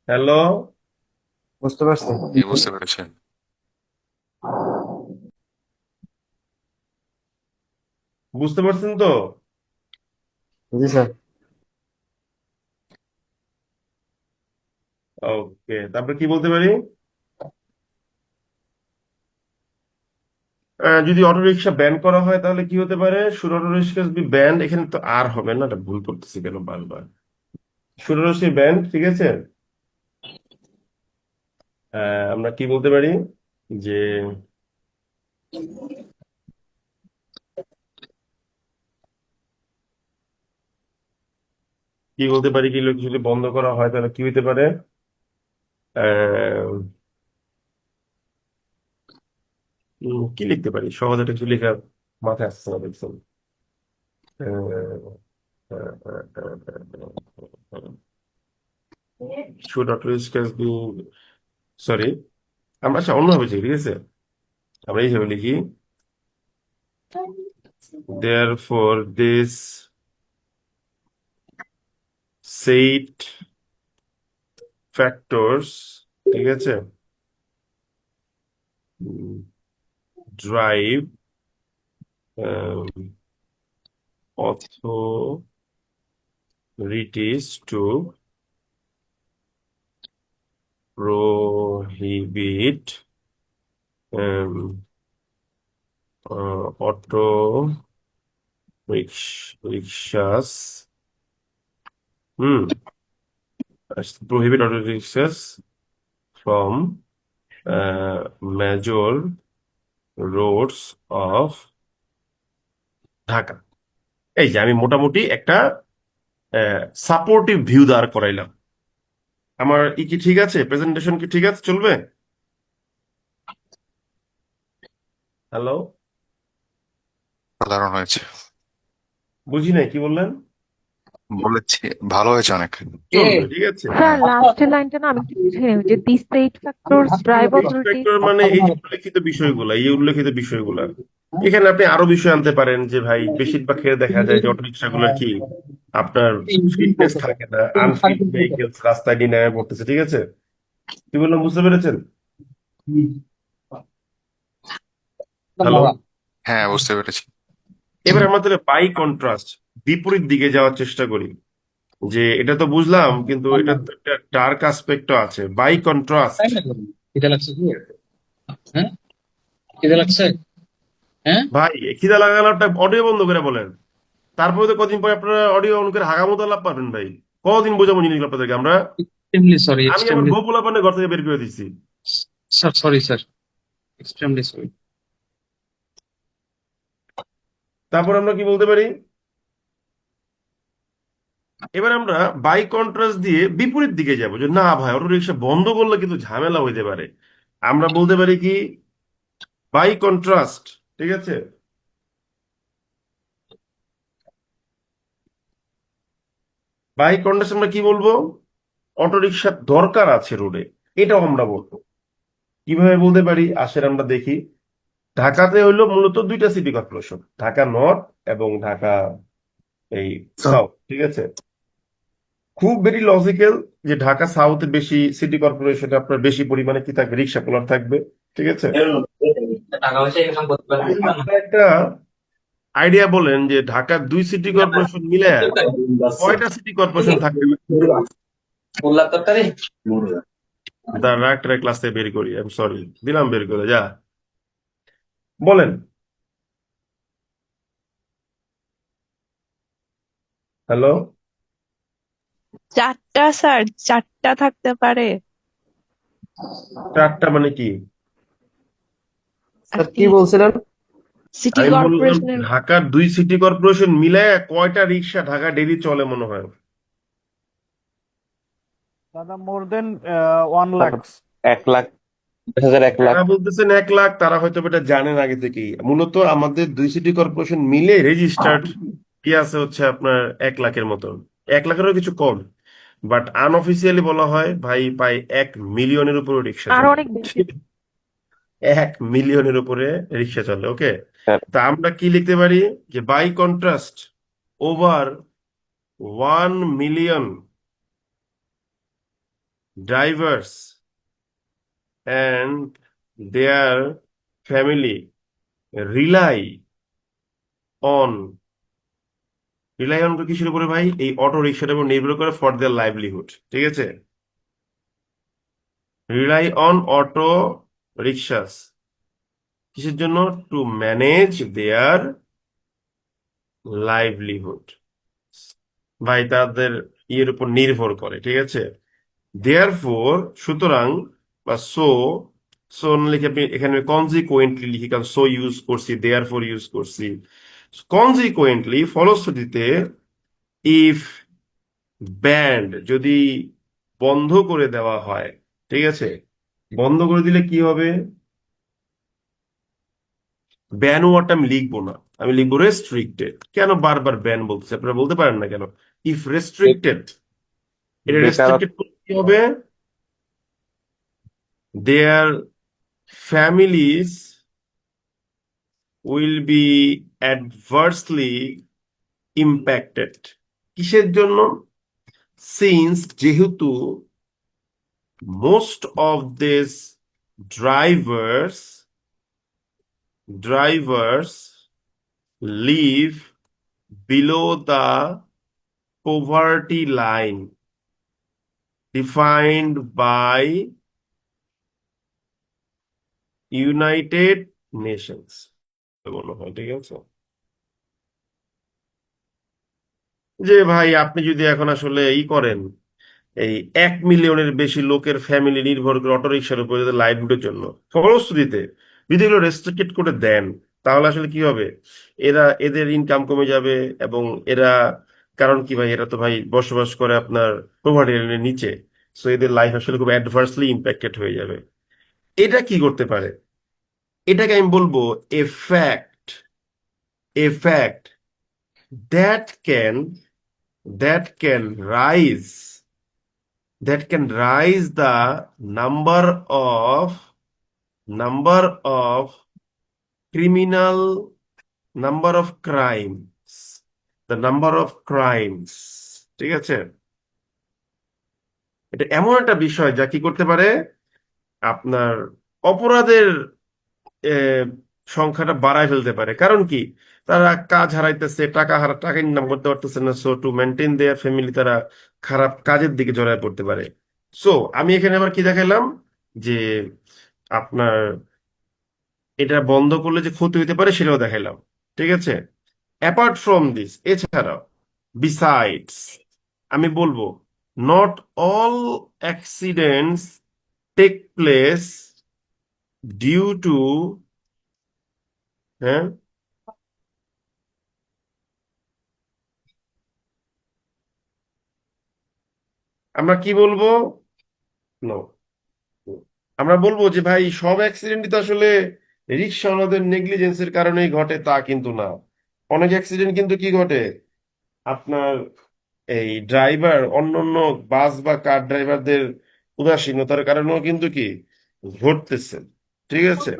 Speaker 1: হ্যালো,
Speaker 2: বুঝতে পারছি।
Speaker 4: কি বুঝতে পেরেছেন?
Speaker 1: বুঝতে পারছেন তো।
Speaker 2: জি স্যার।
Speaker 1: ওকে, তারপরে কি বলতে পারি, যদি অটো রিক্সা ব্যান করা হয় তাহলে কি হতে পারে, should auto rickshaw be banned, এখানে তো আর হবে না, এটা ভুল করতেছি কেন বারবার, শুড অটো ব্যান্ড, ঠিক আছে। আমরা কি বলতে পারি, যে কি বলতে পারি, কি লোক যদি বন্ধ করা হয় তাহলে কি হইতে পারে? আহ, কি লিখতে পারি, সহজে একটা কিছু লেখা মাথায় আসছে না দেখছেন। Should not discuss be, sorry, আমরা আচ্ছা অন্যভাবে লিখি, ঠিক আছে, আমরা এইভাবে লিখি, therefore this said factors, ঠিক আছে, drive authorities to prohibit um, auto rickshaws, prohibit auto rickshaws from major roads of Dhaka. এই যে আমি মোটামুটি একটা সাপোর্টিভ ভিউ দাঁড় করাইলাম। আমার কি ঠিক আছে? প্রেজেন্টেশন কি ঠিক আছে, চলবে? হ্যালো,
Speaker 4: সাধারণ হয়েছে।
Speaker 1: বুঝি নাই কি বললেন।
Speaker 4: বলেছি ভালো হয়েছে অনেক।
Speaker 1: চলবে, ঠিক আছে।
Speaker 8: স্যার লাস্টের লাইনটা না আমি একটু বুঝে নেব যে this eight factors drive authority.
Speaker 1: Inspector মানে এই যে উল্লেখিত বিষয়গুলা, এই উল্লেখিত বিষয়গুলা, এখানে আপনি আরো বিষয় আনতে পারেন যে ভাই বেশিরভাগ ক্ষেত্রে দেখা যায় যে অটো রিক্সাগুলোর কি আপনার ফিটনেস থাকে না, আনফিট ভেহিকেলস রাস্তায় নিয়ে নেমে পড়তেছে, ঠিক আছে। কি বললাম, বুঝতে পেরেছেন? হ্যালো,
Speaker 4: হ্যাঁ, বুঝতে পেরেছি।
Speaker 1: এবার আমরা তাহলে বাই কন্ট্রাস্ট বিপরীত দিকে যাওয়ার চেষ্টা করি, যে এটা তো বুঝলাম কিন্তু এটা তো একটা ডার্ক অ্যাসপেক্টও আছে। বাই কন্ট্রাস্ট,
Speaker 7: খিদে লাগছে কি? হ্যাঁ, খিদে লাগছে। হ্যাঁ,
Speaker 1: ভাই খিদা লাগানোটা অডিও বন্ধ করে বলেন, তারপরে তো কদিন পরে আপনারা অডিও অন করে হাগামতো লাভ পাবেন ভাই। কদিন বোঝাবো জিনিস আপনাদেরকে আমরা।
Speaker 7: এক্সট্রিমলি সরি,
Speaker 1: আমি আমার
Speaker 7: এক্সট্রিমলি
Speaker 1: বউ পোলাপানের ঘর থেকে বের করে দিচ্ছি।
Speaker 7: Sir, sorry sir, extremely sorry.
Speaker 1: তারপর আমরা কি বলতে পারি, এবার আমরা বাই কন্ট্রাস্ট দিয়ে বিপরীত দিকে যাব, যে না ভাই অটো রিক্সা বন্ধ করলে কিন্তু ঝামেলা হইতে পারে। আমরা বলতে পারি কি, বাই কন্ট্রাস্ট, ঠিক আছে, বাই কন্ট্রাস্ট আমরা কি বলবো, অটো রিক্সার দরকার আছে রোডে, এটাও আমরা বলবো। কিভাবে বলতে পারি আসেন আমরা দেখি। ঢাকাতে হইলো মূলত দুইটা সিটি কর্পোরেশন, ঢাকা নর্থ এবং ঢাকা এই সাউথ, ঠিক আছে। খুব ভেরি লজিক্যাল যে ঢাকা সাউথে বেশি সিটি কর্পোরেশনে আপনার বেশি পরিমাণে কি থাকবে, রিক্সা পোলার থাকবে, ঠিক আছে। আপনার একটা আইডিয়া বলেন যে ঢাকার দুই সিটি কর্পোরেশন মিলে কয়টা সিটি কর্পোরেশন থাকবে? দাঁড়া একটা ক্লাস থেকে বের করি, আমি সরি, দিলাম বের করে, যা বলেন। হ্যালো,
Speaker 8: চারটা স্যার, চারটা থাকতে পারে
Speaker 1: চারটা মানে কি?
Speaker 2: স্যার কি বলছিলেন?
Speaker 8: সিটি
Speaker 1: আমি বললাম
Speaker 8: কর্পোরেশনের।
Speaker 1: ঢাকার দুই সিটি কর্পোরেশন মিলে কয়টা রিক্সা ঢাকা ডেইলি চলে মনে হয়?
Speaker 10: দাদা মোর দেন 1 লাখ।
Speaker 5: 1 লাখ, 1,000, 1 লাখ।
Speaker 1: যারা বলতেছেন 1 লাখ তারা হয়তো এটা জানেন আগে থেকেই। মূলত আমাদের দুই সিটি কর্পোরেশন মিলে রেজিস্টার্ড কি আছে হচ্ছে আপনার 1 লাখের মতো, 1 লাখেরও কিছু কম। বাট আনঅফিসিয়ালি বলা হয় ভাই প্রায় 1 মিলিয়নের উপরে রিক্সা
Speaker 8: আর
Speaker 1: চলে।
Speaker 8: অনেক বেশি।
Speaker 1: 1 মিলিয়নের উপরে রিক্সা চলে, ওকে।
Speaker 5: স্যার,
Speaker 1: তা আমরা কি লিখতে পারি, যে by contrast over 1 million drivers and their family rely on, rely on কিসের উপরে ভাই, এই অটো রিক্সার উপর নির্ভর করে ফর দেয়ার লাইভলিহুড, ঠিক আছে। রিলাই অন অটো রিক্সাস কিসের জন্য, টু ম্যানেজ দেয়ার লাইভলিহুড, ভাই তাদের ইয়ের উপর নির্ভর করে, ঠিক আছে। দেয়ার ফোর সুতরাং, বা সো, সো লিখে আপনি এখানে কনজিকুয়েন্টলি লিখি, কারণ সো ইউজ করছি, দেয়ার ফোর ইউজ করছি। কনজিকুয়েন্টলি ফলশ্রুতিতে, ইফ ব্যান্ড যদি বন্ধ করে দেওয়া হয়, ঠিক আছে, বন্ধ করে দিলে কি হবে? ব্যান ওয়ার্ডটা আমি লিখবো না, আমি লিখবো রেস্ট্রিক্টেড। কেন বারবার ব্যান বলতেছে আপনারা বলতে পারেন না কেন? ইফ রেস্ট্রিক্টেড, এটা
Speaker 5: বেকারত্ব
Speaker 1: রেস্ট্রিক্টেড কি হবে? Their families will be adversely impacted. কিসের জন্য? সিন্স, যেহেতু most of this drivers drivers live below the poverty line defined by United Nations মনে হয়, ঠিক আছে? যে ভাই আপনি যদি এখন আসলে করেন, এই 1 মিলিয়নের বেশি লোকের ফ্যামিলি নির্ভর করে অটোরিকশার উপরে লাইভলিহুডের জন্য, ফলশ্রুতিতে যদি এগুলো রেস্ট্রিক্টেড করে দেন, তাহলে আসলে কি হবে? এদের ইনকাম কমে যাবে, এবং এরা, কারণ কি ভাই, এরা তো ভাই বসবাস করে আপনার প্রভার্টি লাইনের নিচে। সো এদের লাইফ আসলে খুব অ্যাডভার্সলি ইম্প্যাক্টেড হয়ে যাবে। এটা কি করতে পারে? এটাকে আমি বলবো এ fact, A fact that can that can rise that can rise the number of number of criminal number of crimes the number of crimes, ঠিক আছে? এটা এমন একটা বিষয় যা কি করতে পারে, আপনার অপরাধের আহ, সংখ্যাটা বাড়ায় ফেলতে পারে। কারণ কি, তারা কাজ হারাইতেছে, টাকা ইনকাম করতে পারতেছে না, so to maintain there family তারা খারাপ কাজের দিকে জড়ায় পড়তে পারে। সো আমি এখানে আবার কি দেখাইলাম, যে আপনার এটা বন্ধ করলে যে ক্ষতি হতে পারে সেটাও দেখাইলাম, ঠিক আছে? অ্যাপার্ট ফ্রম দিস, এছাড়াও, বিসাইডস, আমি বলবো not all accidents take place due to, হ্যাঁ, আমরা কি বলবো? নো, আমরা বলবো যে ভাই সব অ্যাক্সিডেন্টই তো আসলে রিক্সাওয়ালাদের নেগলিজেন্সের কারণেই ঘটে, তা কিন্তু না। অনেক অ্যাক্সিডেন্ট কিন্তু কি ঘটে, আপনার এই ড্রাইভার, অন্যান্য বাস বা কার ড্রাইভারদের উদাসীনতার কারণেও কিন্তু কি ঘটতেছে, ঠিক আছে?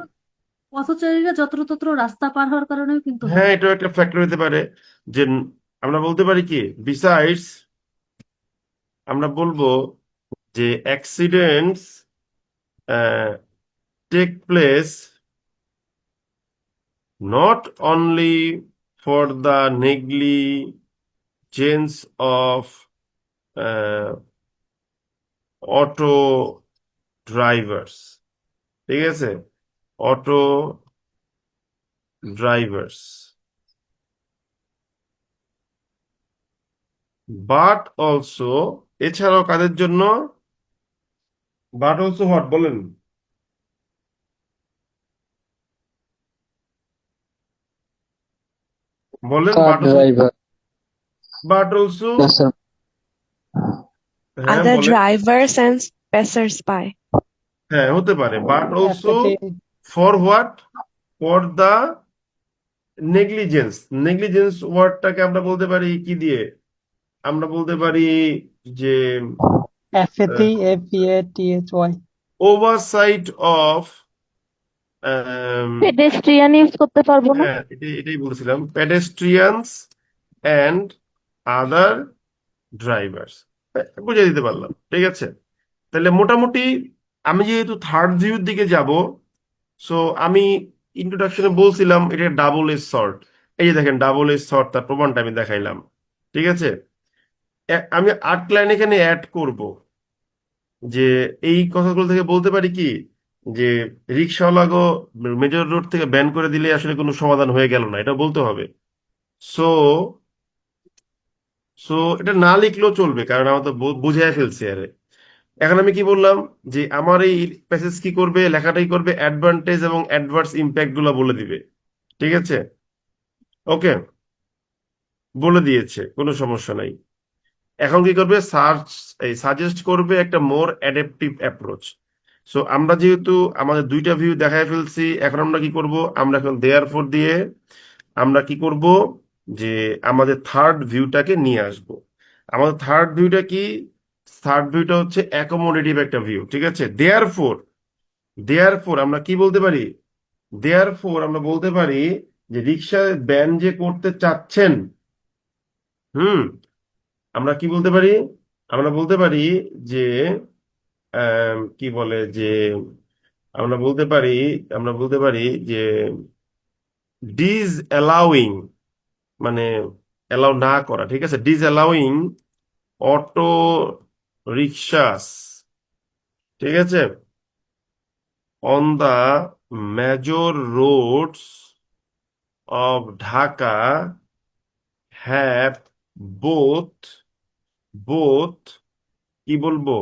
Speaker 3: পথচারীরা যত্রতত্র রাস্তা পার হওয়ার কারণেও কিন্তু
Speaker 1: হ্যাঁ, এটাও একটা ফ্যাক্টর হতে পারে। যে আমরা বলতে পারি কি, বিসাইডস, আমরা বলবো যে accidents take place not only for the negligence of uh, auto drivers, ঠিক আছে, অটো ড্রাইভার্স, বাট অলসো, এছাড়াও কাদের জন্য? বাট অলসো হোয়াট বলেন, বলেন,
Speaker 2: car
Speaker 1: but also,
Speaker 2: driver,
Speaker 1: but also, হ্যাঁ
Speaker 8: other
Speaker 1: বলেন,
Speaker 8: drivers and passers-by.
Speaker 1: হ্যাঁ হতে পারে, but also
Speaker 10: aesthetic,
Speaker 1: for what, for the negligence. Negligence ওয়ার্ডটাকে আমরা বলতে পারি কি দিয়ে? আমরা বলতে পারি যে
Speaker 10: FATHY.
Speaker 1: Oversight of,
Speaker 8: pedestrian use করতে পারবো না?
Speaker 1: হ্যাঁ এটাই বলছিলাম, পেডেস্ট্রিয়ানস অ্যান্ড আদার ড্রাইভার্স। বুঝিয়ে দিতে পারলাম, ঠিক আছে? তাহলে মোটামুটি আমি যেহেতু থার্ড ভিউর দিকে যাব, সো আমি ইন্ট্রোডাকশনে বলছিলাম এটা ডাবল এজ সর্ট। এই যে দেখেন ডাবল এজ সর্ট, তার প্রমাণটা আমি দেখাইলাম, ঠিক আছে? আমি 8 লাইন এখানে অ্যাড করব, যে এই কথাগুলো থেকে বলতে পারি কি, যে রিক্সাওয়ালাগো মেজর রোড থেকে ব্যান করে দিলে আসলে কোনো সমাধান হয়ে গেল না, এটা বলতে হবে। সো সো এটা না লিখলেও চলবে, কারণ আমরা তো বুঝাই ফেলছি আরে। এখন আমি কি বললাম, যে আমার এই প্যাসেজ কি করবে, লেখাটাই করবে অ্যাডভান্টেজ এবং অ্যাডভার্স ইম্প্যাক্ট গুলো বলে দিবে, ঠিক আছে? ওকে, বলে দিয়েছে, কোনো সমস্যা নাই। এখন কি করবে, সাজেস্ট করবে একটা মোর অ্যাডাপটিভ অ্যাপ্রোচ। সো আমরা যেহেতু আমাদের দুইটা ভিউ দেখায় ফেলছি, এখন আমরা কি করব, আমরা এখন দেয়ারফর দিয়ে আমরা কি করব, যে আমাদের থার্ড ভিউটাকে নিয়ে আসব। আমাদের থার্ড ভিউটা কি? থার্ড ভিউটা হচ্ছে অ্যাকোমোডেটিভ একটা ভিউ, ঠিক আছে। দেয়ারফর, দেয়ারফর আমরা কি বলতে পারি? দেয়ারফর আমরা বলতে পারি যে রিক্সা ব্যান যে করতে চাচ্ছেন, হুম, আমরা কি বলতে পারি? আমরা বলতে পারি যে কি বলে যে আমরা বলতে পারি আমরা বলতে পারি যে ডিজ অ্যালাউইং, মানে অ্যালাউ না করা, ঠিক আছে, ডিজ অ্যালাউইং অটো রিক্সাস, ঠিক আছে, on the major roads of Dhaka have both both কি বলবো,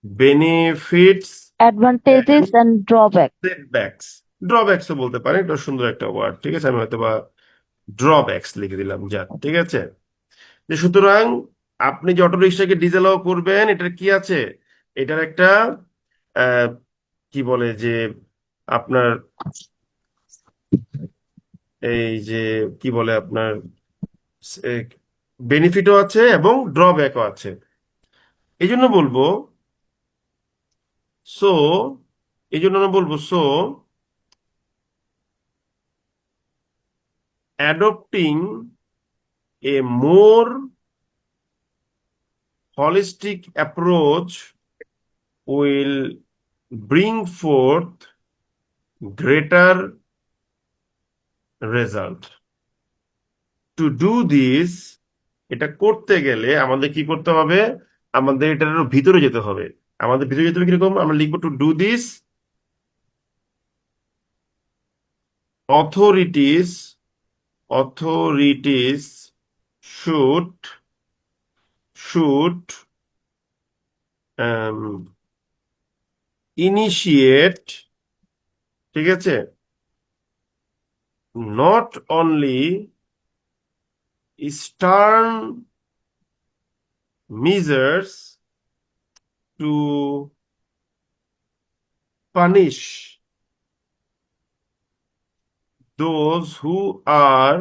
Speaker 1: benefits
Speaker 8: advantages and drawback.
Speaker 1: Setbacks. ড্রব্যাকসও বলতে পারে, এটা সুন্দর একটা ওয়ার্ড, ঠিক আছে, আমি হয়তো বা ড্রব্যাকস লিখে দিলাম, যা, ঠিক আছে। যে সুতরাং আপনি যে অটো রিক্সাকে ডিজেলাও করবেন, এটার কি আছে, এটার একটা আহ, কি বলে যে আপনার এই যে কি বলে আপনার বেনিফিটও আছে এবং ড্রব্যাকও আছে। এই জন্য বলবো সো এই জন্য আমরা বলবো so adopting A more holistic approach will bring forth greater result. To do this, এটা করতে গেলে আমাদের কি করতে হবে? আমাদের এটার ভিতরে যেতে হবে। আমাদের ভিতরে যেতে হবে কিরকম? আমরা লিখবো to do this, authorities authorities should should initiate, ঠিক আছে, not only stern measures to punish those who are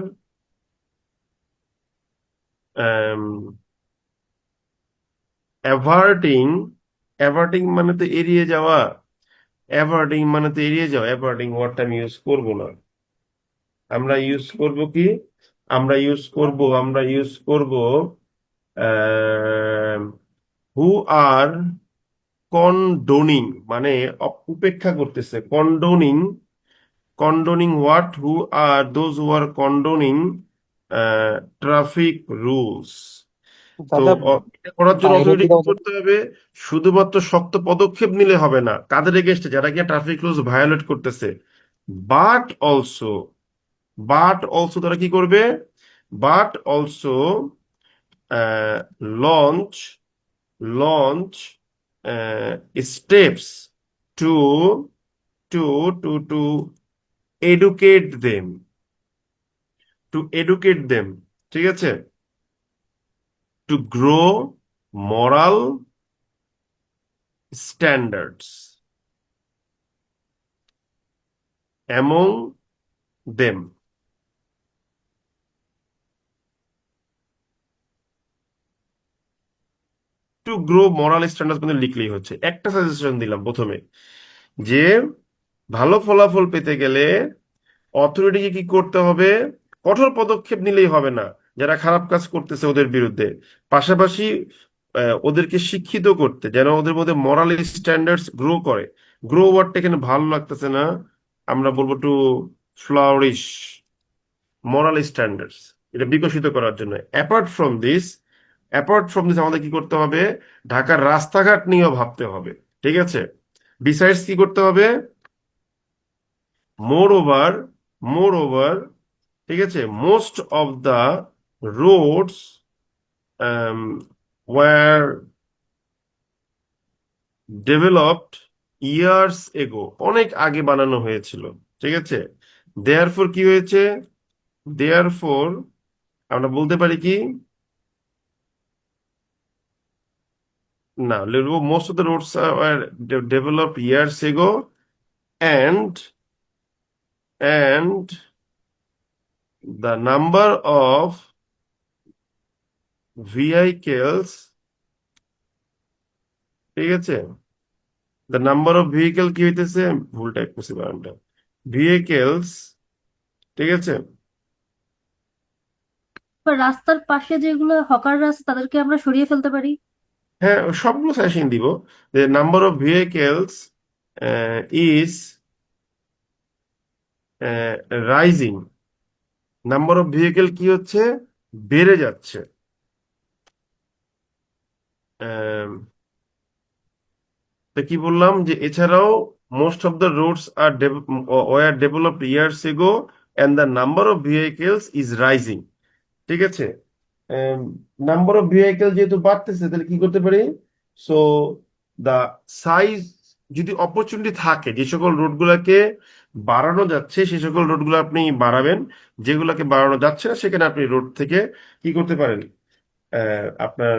Speaker 1: um, averting মানে তো এড়িয়ে যাওয়া, অ্যাভার্টিং মানে তো এড়িয়ে যাওয়া, অ্যাভার্টিং ওয়ার্ডটা আমি ইউজ করব না। আমরা ইউজ করব কি? আমরা ইউজ করব হু আর কন্ডোনিং, মানে উপেক্ষা করতেছে, condoning what? Who are those who are condoning traffic rules? তো
Speaker 2: দাদা
Speaker 1: এটা করার জন্য
Speaker 2: বাইরে
Speaker 1: অথরিটি
Speaker 2: কি
Speaker 1: কি
Speaker 2: দাও?
Speaker 1: করতে হবে? শুধুমাত্র শক্ত পদক্ষেপ নিলে হবে না কাদের এগেইনস্টে, যারা কিনা ট্রাফিক রুলস ভায়োলেট করতেছে, বাট অলসো তারা কি করবে? But also launch launch steps to to to educate them, ঠিক আছে, to grow moral standards among them. To grow moral standards মানে লিখলেই হচ্ছে। একটা সাজেশন দিলাম প্রথমে, যে ভালো ফলাফল পেতে গেলে অথরিটিকে কি করতে হবে? কঠোর পদক্ষেপ নিলেই হবে না যারা খারাপ কাজ করতেছে ওদের বিরুদ্ধে, পাশাপাশি ওদেরকে শিক্ষিত করতে, যেন ওদের মধ্যে মরাল স্ট্যান্ডার্ডস গ্রো করে। গ্রো ওয়ার্ডটা এখানে ভালো লাগতেছে না, আমরা বলবো টু ফ্লারিশ মরাল স্ট্যান্ডার্ডস, এটা বিকশিত করার জন্য। অ্যাপার্ট ফ্রম দিস আমাদের কি করতে হবে? ঢাকার রাস্তাঘাট নিয়েও ভাবতে হবে, ঠিক আছে। বিসাইডস কি করতে হবে? মোর ওভার, ঠিক আছে, most of the roads were developed years এগো, অনেক আগে বানানো হয়েছিল, ঠিক আছে। দেয়ারফর কি হয়েছে? দেয়ারফর আমরা বলতে পারি কি, না লিখবো most of the roads R developed years এগো and the number of vehicles, ঠিক আছে, the number of vehicle কি হইতেছে, ভুল টাইপ করছি বানানটা, vehicles, ঠিক আছে।
Speaker 3: বা রাস্তার পাশে যেগুলো হকাররা আছে তাদেরকে আমরা সরিয়ে ফেলতে পারি।
Speaker 1: হ্যাঁ, সবগুলো সাজেশন দিব। যে number of vehicles is rising, number of vehicle কি হচ্ছে, বেড়ে যাচ্ছে। তা কি বললাম যে এছাড়াও most of the roads are were developed years ago and the number of vehicles is rising, ঠিক আছে। নাম্বার অফ ভেহিকেল যেহেতু বাড়তেছে তাহলে কি করতে পারি, সো দা সাইজ, যদি অপরচুনিটি থাকে যে সকল রোডগুলোকে বাড়ানো যাচ্ছে সেই সকল রোডগুলো আপনি বাড়াবেন, যেগুলোকে বাড়ানো যাচ্ছে না সেখানে আপনি রোড থেকে কি করতে পারেন, আপনার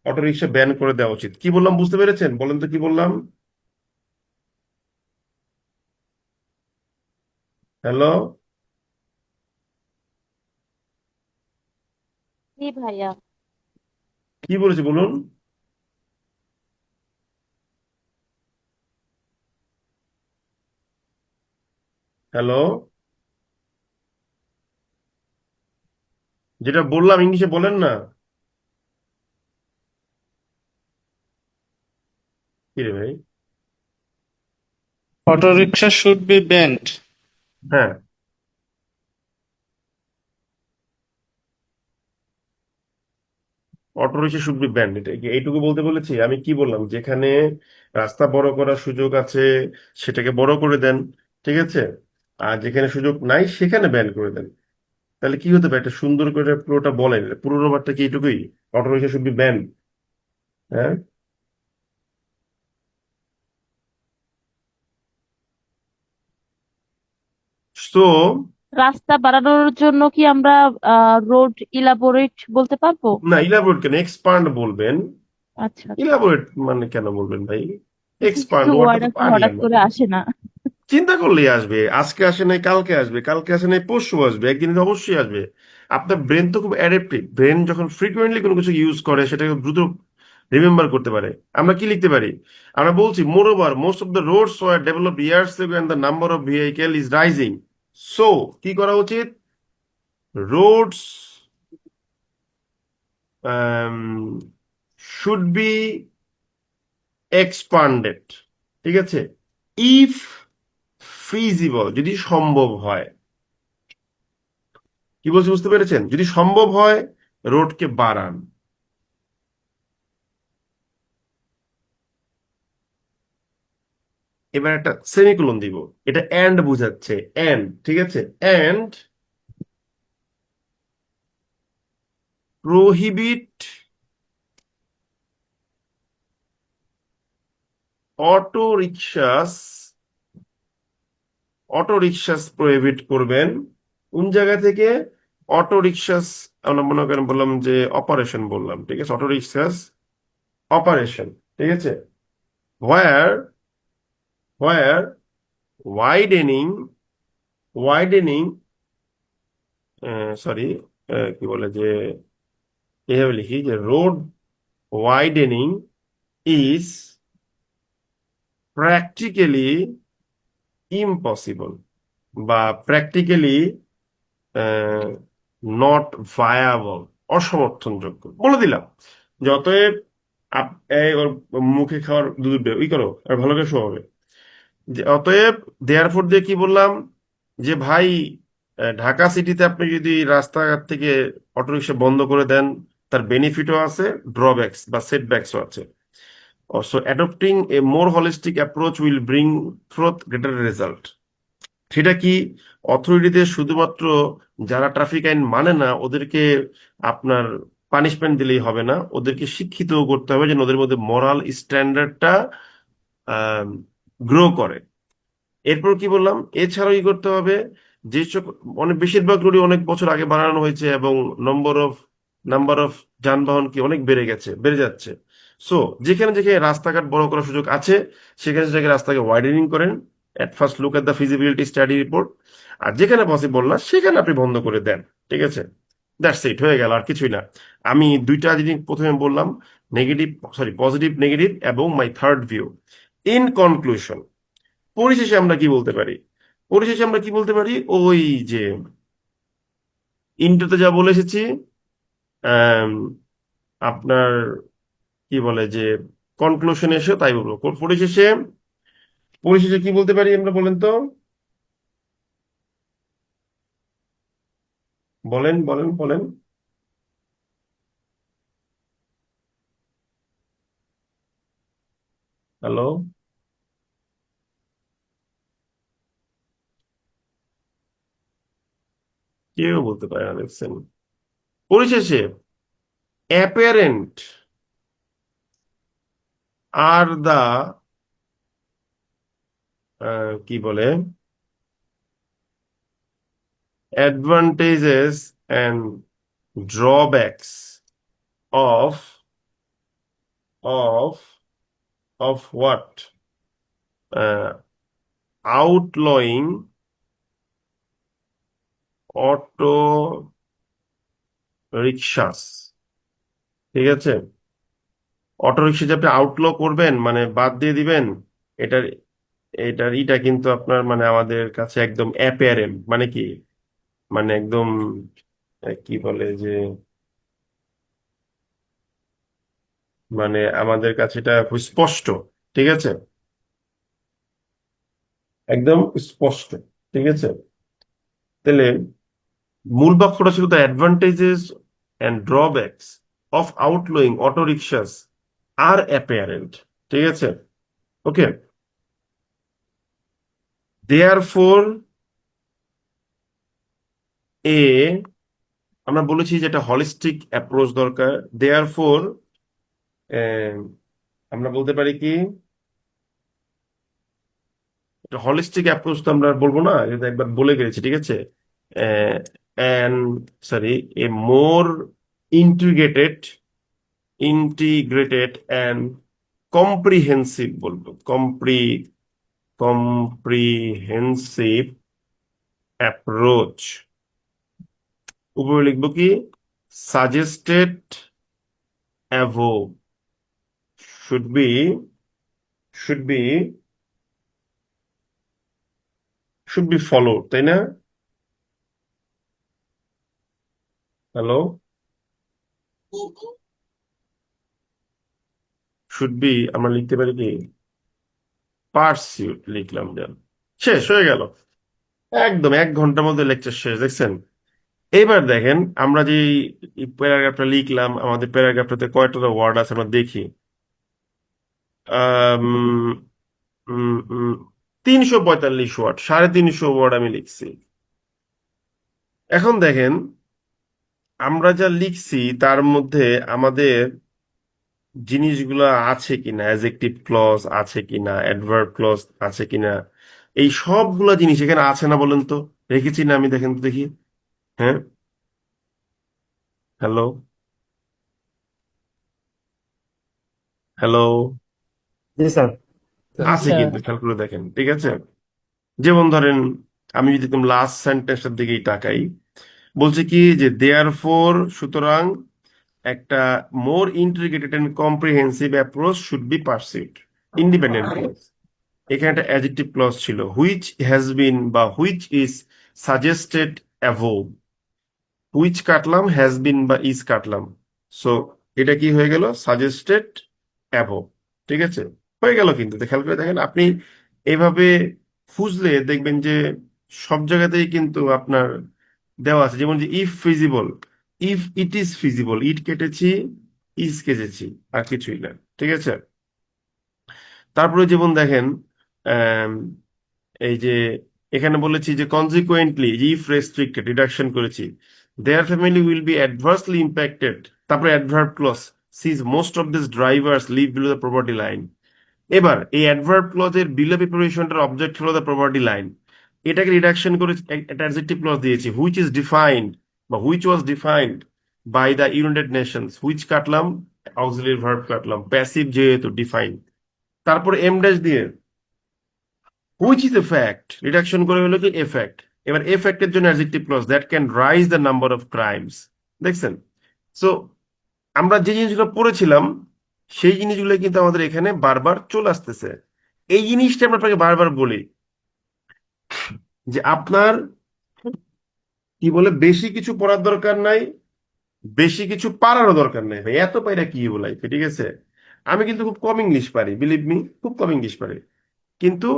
Speaker 1: অটো রিক্সা ব্যান করে দেওয়া উচিত। কি বললাম বুঝতে পেরেছেন? বলেন তো কি বললাম। হ্যালো,
Speaker 8: জি ভাইয়া।
Speaker 1: কি বলেছি বলুন। হ্যালো, যেটা বললাম ইংলিশে বলেন না। কি রে ভাই?
Speaker 7: Auto rickshaw should be banned.
Speaker 1: হ্যাঁ, auto rickshaw should be band, এটা এইটুকু বলতে বলেছি। আমি কি বললাম, যেখানে রাস্তা বড় করার সুযোগ আছে সেটাকে বড় করে দেন, ঠিক আছে, আর যেখানে সুযোগ নাই সেখানে ব্যান করে দেন। তাহলে কি হতে পারে, একটা সুন্দর করে পুরোটা বলেন, পুরোনো বারটা কি এইটুকুই, auto rickshaw should be ban. হ্যাঁ, তো
Speaker 8: রাস্তা বাড়ানোর জন্য কি আমরা রোড ইলাবোরেট বলতে পারবো?
Speaker 1: না, ইলাবোরেট কেন, এক্সপান্ড বলবেন।
Speaker 8: আচ্ছা আচ্ছা।
Speaker 1: ইলাবোরেট মানে কেন বলবেন ভাই, এক্সপান্ড ওয়ার্ডটা
Speaker 8: ওয়ার্ড
Speaker 1: তো
Speaker 8: এখন
Speaker 1: পারি
Speaker 8: হঠাৎ
Speaker 1: আমরা।
Speaker 8: করে আসে না।
Speaker 1: চিন্তা করলেই আসবে, আজকে আসে নাই কালকে আসবে, কালকে আসে নাই পরশু আসবে, একদিন তো অবশ্যই আসবে। আপনার ব্রেন তো খুব অ্যাডাপটিভ, ব্রেন যখন ফ্রিকুয়েন্টলি কোনো কিছু ইউজ করে সেটাকে দ্রুত রিমেম্বার করতে পারে। আমরা কি লিখতে পারি, আমরা বলছি more over most of the roads were developed years ago and the number of vehicle is rising. So কি করা উচিত, রোডস শুড বি এক্সপান্ডেড, ঠিক আছে, ইফ ফিজিবল, যদি সম্ভব হয়। কি বলছি বুঝতে পেরেছেন? যদি সম্ভব হয় রোডকে বাড়ান। এবার একটা সেমিকোলন দিব, এটা এন্ড বুঝাচ্ছে, এন্ড, ঠিক আছে, and prohibit auto rickshaws, auto rickshaws prohibit করবেন কোন জায়গা থেকে, অটো রিক্সাস, আমরা মনে করেন বললাম যে অপারেশন বললাম, ঠিক আছে, অটো রিক্সাস অপারেশন, ঠিক আছে, হোয়ার হোয়ার ওয়াইডেনিং ওয়াইডেনিং সরি, কি বলে যে, এভাবে লিখি যে road widening is practically impossible, বা প্র্যাকটিক্যালি নট ভায়াবল, অসমর্থনযোগ্য বলে দিলাম। যে অতএব এই ওর মুখে খাওয়ার দুধ ই করো আর ভালো করে শোয়াবে। যে অতএব দেয়ারফোর দিয়ে কি বললাম, যে ভাই ঢাকা সিটিতে আপনি যদি রাস্তাঘাট থেকে অটোরিকশা বন্ধ করে দেন, তার বেনিফিটও আছে, ড্রব্যাকস বা সেটব্যাকসও আছে। So adopting A more holistic approach will bring fourth greater result. সেটা কি, অথরিটিদের শুধুমাত্র যারা ট্রাফিক আইন মানে না ওদেরকে আপনার পানিশমেন্ট দিলেই হবে না, ওদেরকে শিক্ষিতও করতে হবে যেন ওদের মধ্যে মোরাল স্ট্যান্ডার্ডটা গ্রো করে। এরপর কি বললাম, এছাড়াও কি করতে হবে, যেসব অনেক বেশিরভাগ রোডই অনেক বছর আগে বানানো হয়েছে এবং নাম্বার অফ যানবাহন কি অনেক বেড়ে যাচ্ছে। সো যেখানে যেখানে রাস্তাঘাট বড় করার সুযোগ আছে সেখানে সেখানে রাস্তাকে ওয়াইডেনিং করেন। At first look at the feasibility study report. আর যেখানে পসিবল না সেখানে আপনি বন্ধ করে দেন। ঠিক আছে, দ্যাটস ইট, হয়ে গেল, আর কিছুই না। আমি দুইটা জিনিস প্রথমে বললাম, পজিটিভ নেগেটিভ এবং মাই থার্ড ভিউ। ইন কনক্লুশন, পরিশেষে আমরা কি বলতে পারি? ওই যে ইন্টারতে যা বলে এসেছি, আম, আপনার কি বলে যে কনক্লুশনে এসে তাই বলবো। পরিশেষে কি বলতে পারি আমরা, বলেন তো, বলেন বলেন বলেন। হ্যালো, কেউ বলতে পারে না, দেখছেন? পরিশেষে অ্যাপারেন্ট আর দা কি বলে advantages and drawbacks of of of what outlawing auto rickshaws. ঠিক আছে, অটো রিক্সা যে আপনি আউটল করবেন মানে বাদ দিয়ে দিবেন, এটার ইটা কিন্তু আপনার মানে আমাদের কাছে একদম অ্যাপারেন্ট, মানে কি, মানে একদম কি বলে যে, মানে আমাদের কাছে এটা খুব স্পষ্ট। ঠিক আছে, একদম স্পষ্ট। ঠিক আছে, তাহলে মূল বাক্যটা ছিল the advantages and drawbacks of outlawing auto rickshaws are apparent. ঠিক আছে, ওকে। দেয়ারফোর আমরা বলেছি যে একটা হলিস্টিক অ্যাপ্রোচ দরকার। দেয়ারফোর আমরা বলতে পারি কি, হলিস্টিক অ্যাপ্রোচ তো আমরা বলবো না, এটা একবার বলে গেছি। ঠিক আছে, and sorry, A more integrated and comprehensive বলবো, কম্প্রিহেন্সিভ অ্যাপ্রোচ। উপরে লিখবো কি, suggested above should be followed, তাই না? হ্যালো, should be আমরা লিখতে পারি কি, পারসিউড লিখলাম, দেন শেষ হয়ে গেল। একদম 1 ঘন্টার মধ্যে লেকচার শেষ, দেখছেন? এবার দেখেন আমরা যে প্যারাগ্রাফটা লিখলাম, আমাদের প্যারাগ্রাফটাতে কয়টা ওয়ার্ড আছে আমরা দেখি। 345 ওয়ার্ড, 350 ওয়ার্ড আমি লিখছি। এখন দেখেন আমরা যা লিখছি তার মধ্যে আমাদের জিনিসগুলো আছে কিনা, অ্যাডজেক্টিভ ক্লজ আছে কিনা, অ্যাডভার্ব ক্লজ আছে কিনা, এই সবগুলা জিনিস এখানে আছে না বলেন তো? রেখেছি না আমি? দেখেন তো দেখি। হ্যাঁ, হ্যালো, হ্যালো,
Speaker 2: জি স্যার।
Speaker 1: আছে কিন্তু, খেয়াল করে দেখেন। ঠিক আছে, যেমন ধরেন আমি যদি একদম লাস্ট সেন্টেন্সের দিকেই তাকাই, বলছে কি যে দেয়ারফোর, সুতরাং একটা more integrated and comprehensive approach should be pursued. Independent clause, এখানে একটা অ্যাডজেক্টিভ ক্লজ ছিল, হুইচ হ্যাজ বিন বা which is suggested above. Which কাটলাম, হ্যাজ বিন বা ইজ কাটলাম, সো এটা কি হয়ে গেল, সাজেস্টেড অ্যাভোভ। ঠিক আছে, হয়ে গেল। কিন্তু খেয়াল করে দেখেন, আপনি এইভাবে খুঁজলে দেখবেন যে সব জায়গাতেই কিন্তু আপনার দেওয়া আছে। যেমন যে if feasible, if it is feasible, it কেটেছি, ইজ কেটেছি, আর কিছুই না। ঠিক আছে, তারপরে যেমন দেখেন আম, এই যে এখানে বলেছি যে কনজিকুয়েন্টলি, ইফ রেস্ট্রিক্টেড রিডাকশন করেছি, their family will be adversely impacted. তারপরে অ্যাডভার্ব ক্লজ, সিজ most of this drivers live below the property line. এবার এই অ্যাডভার্ব ক্লজের বিলো প্রিপারেশনটার অবজেক্ট হলো দ্য প্রপার্টি লাইন। এটাকে রিডাকশন করে একটা অ্যাডজেক্টিভ ক্লজ দিয়েছি, হুইচ ইজ ডিফাইন্ড বা which was defined by the United Nations, which কাটলাম, অক্সিলারি ভার্ব কাটলাম, প্যাসিভ যেহেতু ডিফাইন, তারপর এম ড্যাশ দিয়ে which is a fact, reduction করে হলো কি এ ফ্যাক্ট। এবার এ ফ্যাক্টের জন্য adjective clause, that can raise the number of crimes. দেখছেন? সো আমরা যে জিনিসগুলো পড়েছিলাম সেই জিনিসগুলো কিন্তু আমাদের এখানে বারবার চলে আসতেছে। এই জিনিসটা আমরা আপনাকে বারবার বলি যে আপনার কি বলে বেশি কিছু পড়ার দরকার নাই, বেশি কিছু পারারও দরকার নাই ভাই, এত পাইরা কি বলাই, ঠিক আছে? আমি কিন্তু খুব কম ইংলিশ পারি, বিলিভ মি, খুব কম ইংলিশ পারি, কিন্তু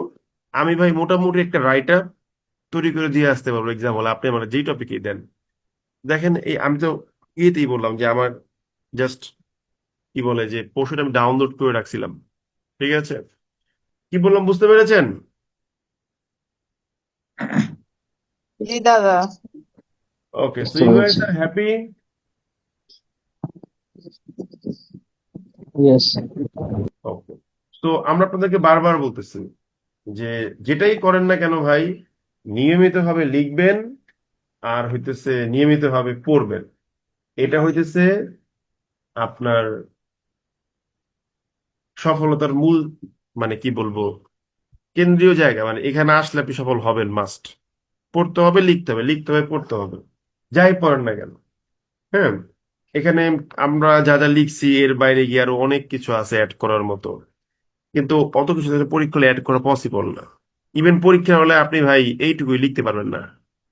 Speaker 1: আমি ভাই মোটামুটি একটা রাইটার তৈরি করে দিয়ে আসতে পারবো এক্সাম হলে, আপনি আমার যেই টপিকেই দেন। দেখেন এই আমি তো ইয়েতেই বললাম যে আমার জাস্ট কি বলে যে পরশুটা আমি ডাউনলোড করে রাখছিলাম, ঠিক আছে? কি বললাম বুঝতে পেরেছেন?
Speaker 6: জি দাদা।
Speaker 1: ওকে, সো
Speaker 2: বুঝতে
Speaker 1: ইউ গাইস
Speaker 2: পেরেছি।
Speaker 1: আর হ্যাপি?
Speaker 2: ইয়েস।
Speaker 1: ওকে, তো আমরা আপনাদেরকে বারবার বলতেছি যে যেটাই করেন না কেন ভাই, নিয়মিতভাবে লিখবেন আর হইতেছে নিয়মিতভাবে পড়বেন। এটা হইতেছে আপনার সফলতার মূল, মানে কি বলবো, কেন্দ্রীয় জায়গা। মানে এখানে আসলে আপনি সফল হবেন, মাস্ট। পড়তে হবে, লিখতে হবে, লিখতে হবে, পড়তে হবে, যাই পড়েন না কেন। হ্যাঁ, এখানে আমরা যা যা লিখছি এর বাইরে গিয়ে আরো অনেক কিছু আছে অ্যাড করার মতো, কিন্তু অত কিছু পরীক্ষা হলে অ্যাড করা পসিবল না। ইভেন পরীক্ষা হলে আপনি ভাই এইটুকুই লিখতে পারবেন না।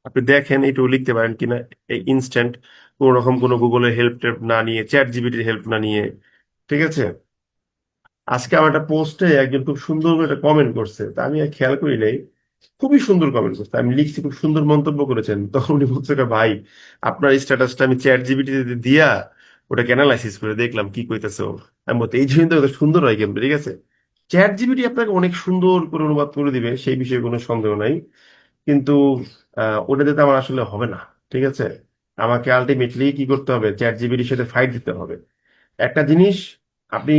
Speaker 1: আপনি দেখেন এইটুকু লিখতে পারেন কিনা, এই ইনস্ট্যান্ট, কোন রকম কোনো গুগলের হেল্প টেল্প না নিয়ে, চ্যাট জিপিটির হেল্প না নিয়ে, ঠিক আছে? আজকে আমার একটা পোস্টে একজন খুব সুন্দর করে একটা কমেন্ট করছে, তা আমি আর খেয়াল করি নাই, খুবই সুন্দর কমেন্ট করছে, আমি লিখছি খুব সুন্দর মন্তব্য করেছেন, তখন উনি বলছে যে, ভাই আপনার স্ট্যাটাসটা আমি চ্যাট জিপিটি দিয়া ওটাকে অ্যানালাইসিস করে দেখলাম কি কইতেছে ও। আমি বলতে এই জন্য তো সুন্দর হয় কেমন, ঠিক আছে? চ্যাট জিপিটি আপনাকে অনেক সুন্দর করে অনুবাদ করে দিবে, সেই বিষয়ে কোনো সন্দেহ নাই, কিন্তু ওটাতে তো আমার আসলে হবে না, ঠিক আছে? আমাকে আলটিমেটলি কি করতে হবে, চ্যাট জিপিটির সাথে ফাইট দিতে হবে। একটা জিনিস আপনি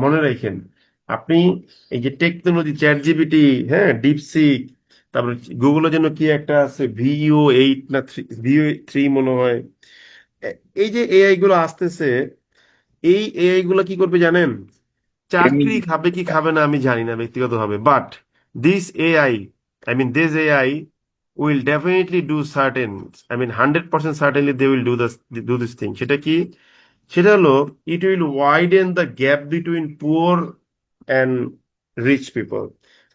Speaker 1: মনে রাখেন, আপনি এই যে টেকনোলজি, চ্যাট জিপিটি, হ্যাঁ, ডিপসিক, তারপরে গুগলের জন্য কি একটা আছে VO8 না VO3 মনে হয়, এই যে এআই গুলো আসতেছে, এই এআই গুলো কি করবে জানেন? চাকরি খাবে কি খাবে না আমি জানি না ব্যক্তিগতভাবে, but this AI, this AI will definitely do certain, 100% certainly they will do this thing. সেটা কি? সেটা হলো, it will widen the gap between poor and rich people,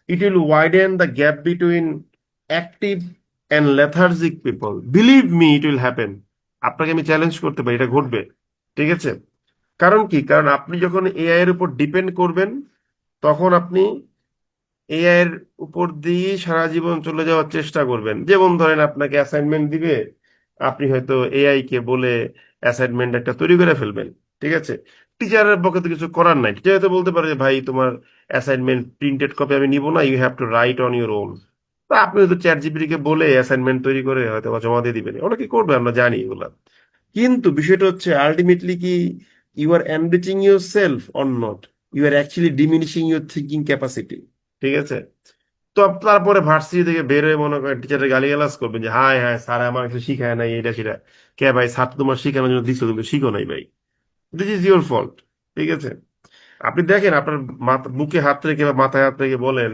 Speaker 1: it will widen the gap between active and lethargic people, believe me it will happen. আপনাকে আমি challenge করতে পারি, এটা ঘটবে, ঠিক আছে? কারণ কি? কারণ আপনি যখন এআই এর উপর ডিপেন্ড করবেন, তখন আপনি এআই এর উপর দিয়ে সারা জীবন চলে যাওয়ার চেষ্টা করবেন। যেমন ধরেন আপনাকে অ্যাসাইনমেন্ট দিবে, আপনি হয়তো এআই কে বলে অ্যাসাইনমেন্ট একটা তৈরি করে ফেলবেন, ঠিক আছে? টিচারের পক্ষে তো কিছু করার নাই, টিচার হয়তো বলতে পারে যে ভাই তোমার অ্যাসাইনমেন্ট প্রিন্টেড কপি আমি নিব না, you have to write on your own. তা আপনি হয়তো চ্যাট জিপিটি কে বলে অ্যাসাইনমেন্ট তৈরি করে হয়তো বা জমা দিয়ে দিবেন, অনেকে করবে, আমরা জানি এগুলা। কিন্তু বিষয়টা হচ্ছে আলটিমেটলি কি, you are enriching yourself or not, you are actually diminishing your thinking capacity, ঠিক আছে? তো তারপরে ভার্সিটি থেকে বের হয়ে মনে করেন টিচারের গালিগালাজ করবেন যে হায় হায় স্যার আমার কিছু শিখায় নাই, এটা সেটা। কে ভাই, স্যার তো তোমার শিখানোর জন্য দিছো কিন্তু শিখো নাই ভাই, দিস ইজ ইউর ফল্ট, ঠিক আছে? আপনি দেখেন আপনার বুকে হাত রেখে বা মাথায় হাত রেখে বলেন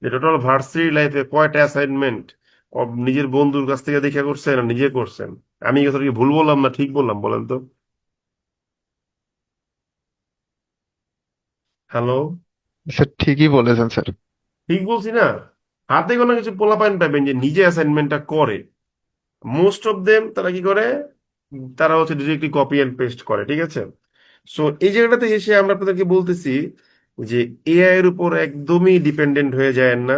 Speaker 1: যে টোটাল ভার্সিটি লাইফে কয়টা অ্যাসাইনমেন্ট নিজের বন্ধুর কাছ থেকে দেখে করছেন আর নিজে করছেন? আমি এই কথা কি ভুল বললাম না ঠিক বললাম বলেন তো? হ্যালো?
Speaker 2: স্যার ঠিকই বলেছেন স্যার।
Speaker 1: ঠিক বলছি না? হাতে কোনো কিছু পোলাপাইন পাবেন যে নিজে অ্যাসাইনমেন্টটা করে, মোস্ট অফ দেম তারা কি করে, তারা হচ্ছে ডিরেক্টলি কপি এন্ড পেস্ট করে, ঠিক আছে? সো এই জায়গাটাতে এসে আমরা আপনাদেরকে বলতেছি যে এআই এর উপর একদমই ডিপেন্ডেন্ট হয়ে যায় না।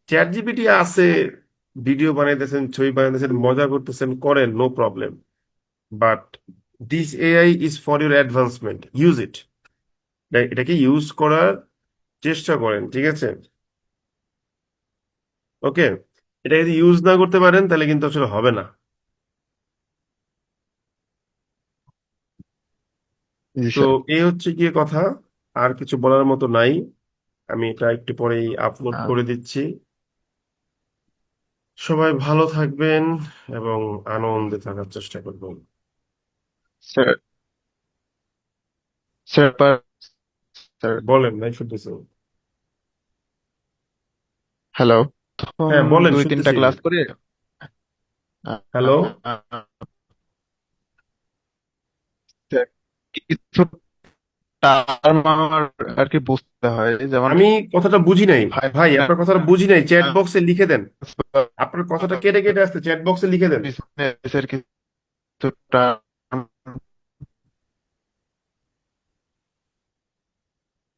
Speaker 1: চ্যাট জিপিটি আছে, ভিডিও বানাইতেছেন, ছবি বানাইতেছেন, মজা করতেছেন, করেন, no problem, but this AI is for your advancement, use it, এটাকে ইউজ করার চেষ্টা করেন, ঠিক আছে? ওকে, এটা যদি ইউজ না করতে পারেন তাহলে কিন্তু আসলে হবে না।
Speaker 2: জি
Speaker 1: তো
Speaker 2: স্যার।
Speaker 1: এই হচ্ছে গিয়ে কথা, আর কিছু বলার মতো নাই, আমি এটা একটু পরেই আপলোড করে দিচ্ছি। সবাই ভালো থাকবেন এবং আনন্দে থাকার চেষ্টা করবেন।
Speaker 2: স্যার স্যার স্যার
Speaker 1: বলেন ভাই, শুনতেছি।
Speaker 2: হ্যালো, প্রথম
Speaker 1: হ্যাঁ বলেন,
Speaker 2: 2-3টা
Speaker 1: শুনতেছি।
Speaker 2: ক্লাস করে
Speaker 1: হ্যালো,
Speaker 2: স্যার, কিছু টার্ম আমার আর কি বুঝতে হয়, যেমন
Speaker 1: আমি কথাটা বুঝি নাই ভাই, আপনার কথাটা বুঝি নাই, চ্যাট
Speaker 2: ফাইন্যান্স
Speaker 1: বক্সে লিখে দেন।
Speaker 2: বা
Speaker 1: আপনার কথাটা কেটে কেটে আসছে, চ্যাট বক্সে লিখে দেন।
Speaker 2: বিজনেস এর কিছু টার্ম।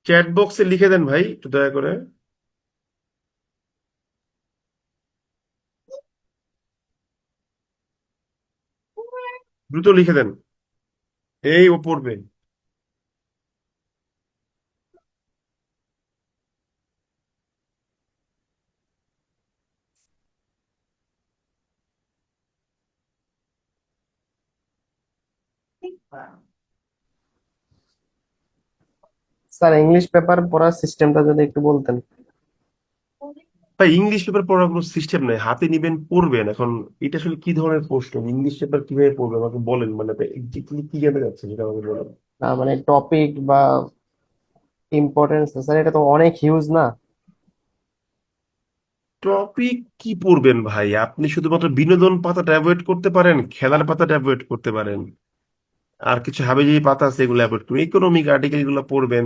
Speaker 1: চ্যাট বক্সে লিখে দেন ভাই, একটু দয়া করে। দ্রুত লিখে দেন, এই ও পড়বে।
Speaker 5: স্যার ইংলিশ পেপার পড়ার সিস্টেমটা যদি একটু বলতেন।
Speaker 1: ভাই ইংলিশ পেপার পড়ার কোনো সিস্টেম নাই, হাতে নিবেন পড়বেন। এখন এটা আসলে কি ধরনের প্রশ্ন, ইংলিশ পেপার কিভাবে পড়বে আমাকে বলেন, মানে exactly কি জানতে যাচ্ছে সেটা আমাকে বলেন।
Speaker 5: না মানে টপিক বা ইম্পর্টেন্স, স্যার এটা তো অনেক হিউজ না।
Speaker 1: টপিক কি পড়বেন ভাই, আপনি শুধুমাত্র বিনোদন পাতাটা অ্যাভয়েড করতে পারেন, খেলার পাতাটা অ্যাভয়েড করতে পারেন, আর কিছু হাবিজাবি পাতা আছে এগুলো অ্যাভয়েড করবেন। ইকোনমিক আর্টিকেল গুলো পড়বেন,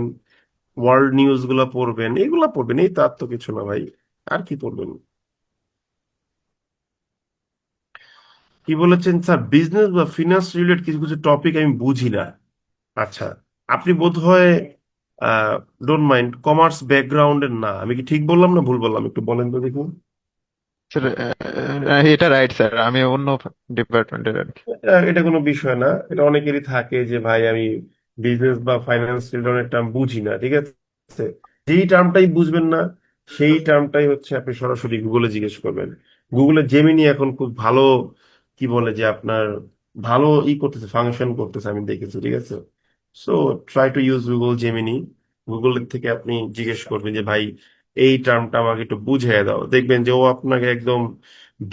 Speaker 1: ওয়ার্ল্ড নিউজ গুলো পড়বেন, এগুলা পড়বেন, এই তার তো কিছু না ভাই। আর কি পড়বেন? কি বলেছেন স্যার, বিজনেস বা ফিনান্স রিলেটেড কিছু কিছু টপিক আমি বুঝি না। আচ্ছা, আপনি বোধহয় ডোন্ট মাইন্ড কমার্স ব্যাকগ্রাউন্ডের না, আমি কি ঠিক বললাম না ভুল বললাম, একটু বলেন তো দেখুন।
Speaker 2: স্যার, এটা রাইট স্যার, আমি অন্য ডিপার্টমেন্টের আর কি।
Speaker 1: এটা কোনো বিষয় না, এটা অনেকেরই থাকে যে ভাই আমি বিজনেস বা ফাইন্যান্স রিলেটেড টার্ম বুঝি না, ঠিক আছে। যেই টার্মটাই বুঝবেন না, সেই টার্মটাই হচ্ছে আপনি সরাসরি গুগলে জিজ্ঞেস করবেন। গুগলে জেমিনি এখন খুব ভালো, কি বলে যে আপনার ভালো করতেছে, ফাংশন করতেছে, আমি দেখেছি, ঠিক আছে। So try to use Google Gemini. Google থেকে আপনি জিজ্ঞেস করবেন যে ভাই এই টার্মটা আমাকে একটু বুঝিয়ে দাও, দেখবেন যে ও আপনাকে একদম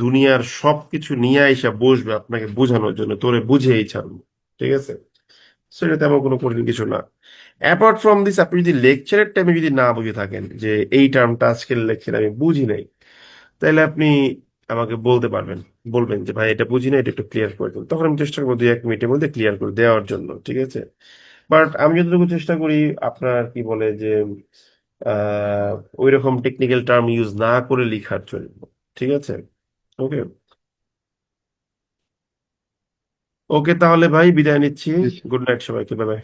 Speaker 1: দুনিয়ার সবকিছু নিয়ে এসে বসবে আপনাকে বোঝানোর জন্য, তোরে বুঝিয়েই ছাড়বো, ঠিক আছে। সেটা তেমন কোনো কঠিন কিছু না। অ্যাপার্ট ফ্রম দিস, আপনি যদি লেকচারের টাইমে যদি না বুঝে থাকেন যে এই টার্মটা আজকের লেকচারে আমি বুঝি নাই, তাহলে আপনি আমাকে বলতে পারবেন, বলবেন যে ভাই এটা বুঝি না, এটা একটু ক্লিয়ার করে দিন, তখন আমি চেষ্টা করবো 2-1 মিনিটের মধ্যে ক্লিয়ার করে দেওয়ার জন্য, ঠিক আছে। বাট আমি যতটুকু চেষ্টা করি আপনার কি বলে যে ওই রকম টেকনিক্যাল টার্ম ইউজ না করে লেখার জন্য, ঠিক আছে। ওকে, ওকে তাহলে ভাই বিদায় নিচ্ছি।
Speaker 2: জি
Speaker 1: গুড নাইট সবাইকে, বাই বাই।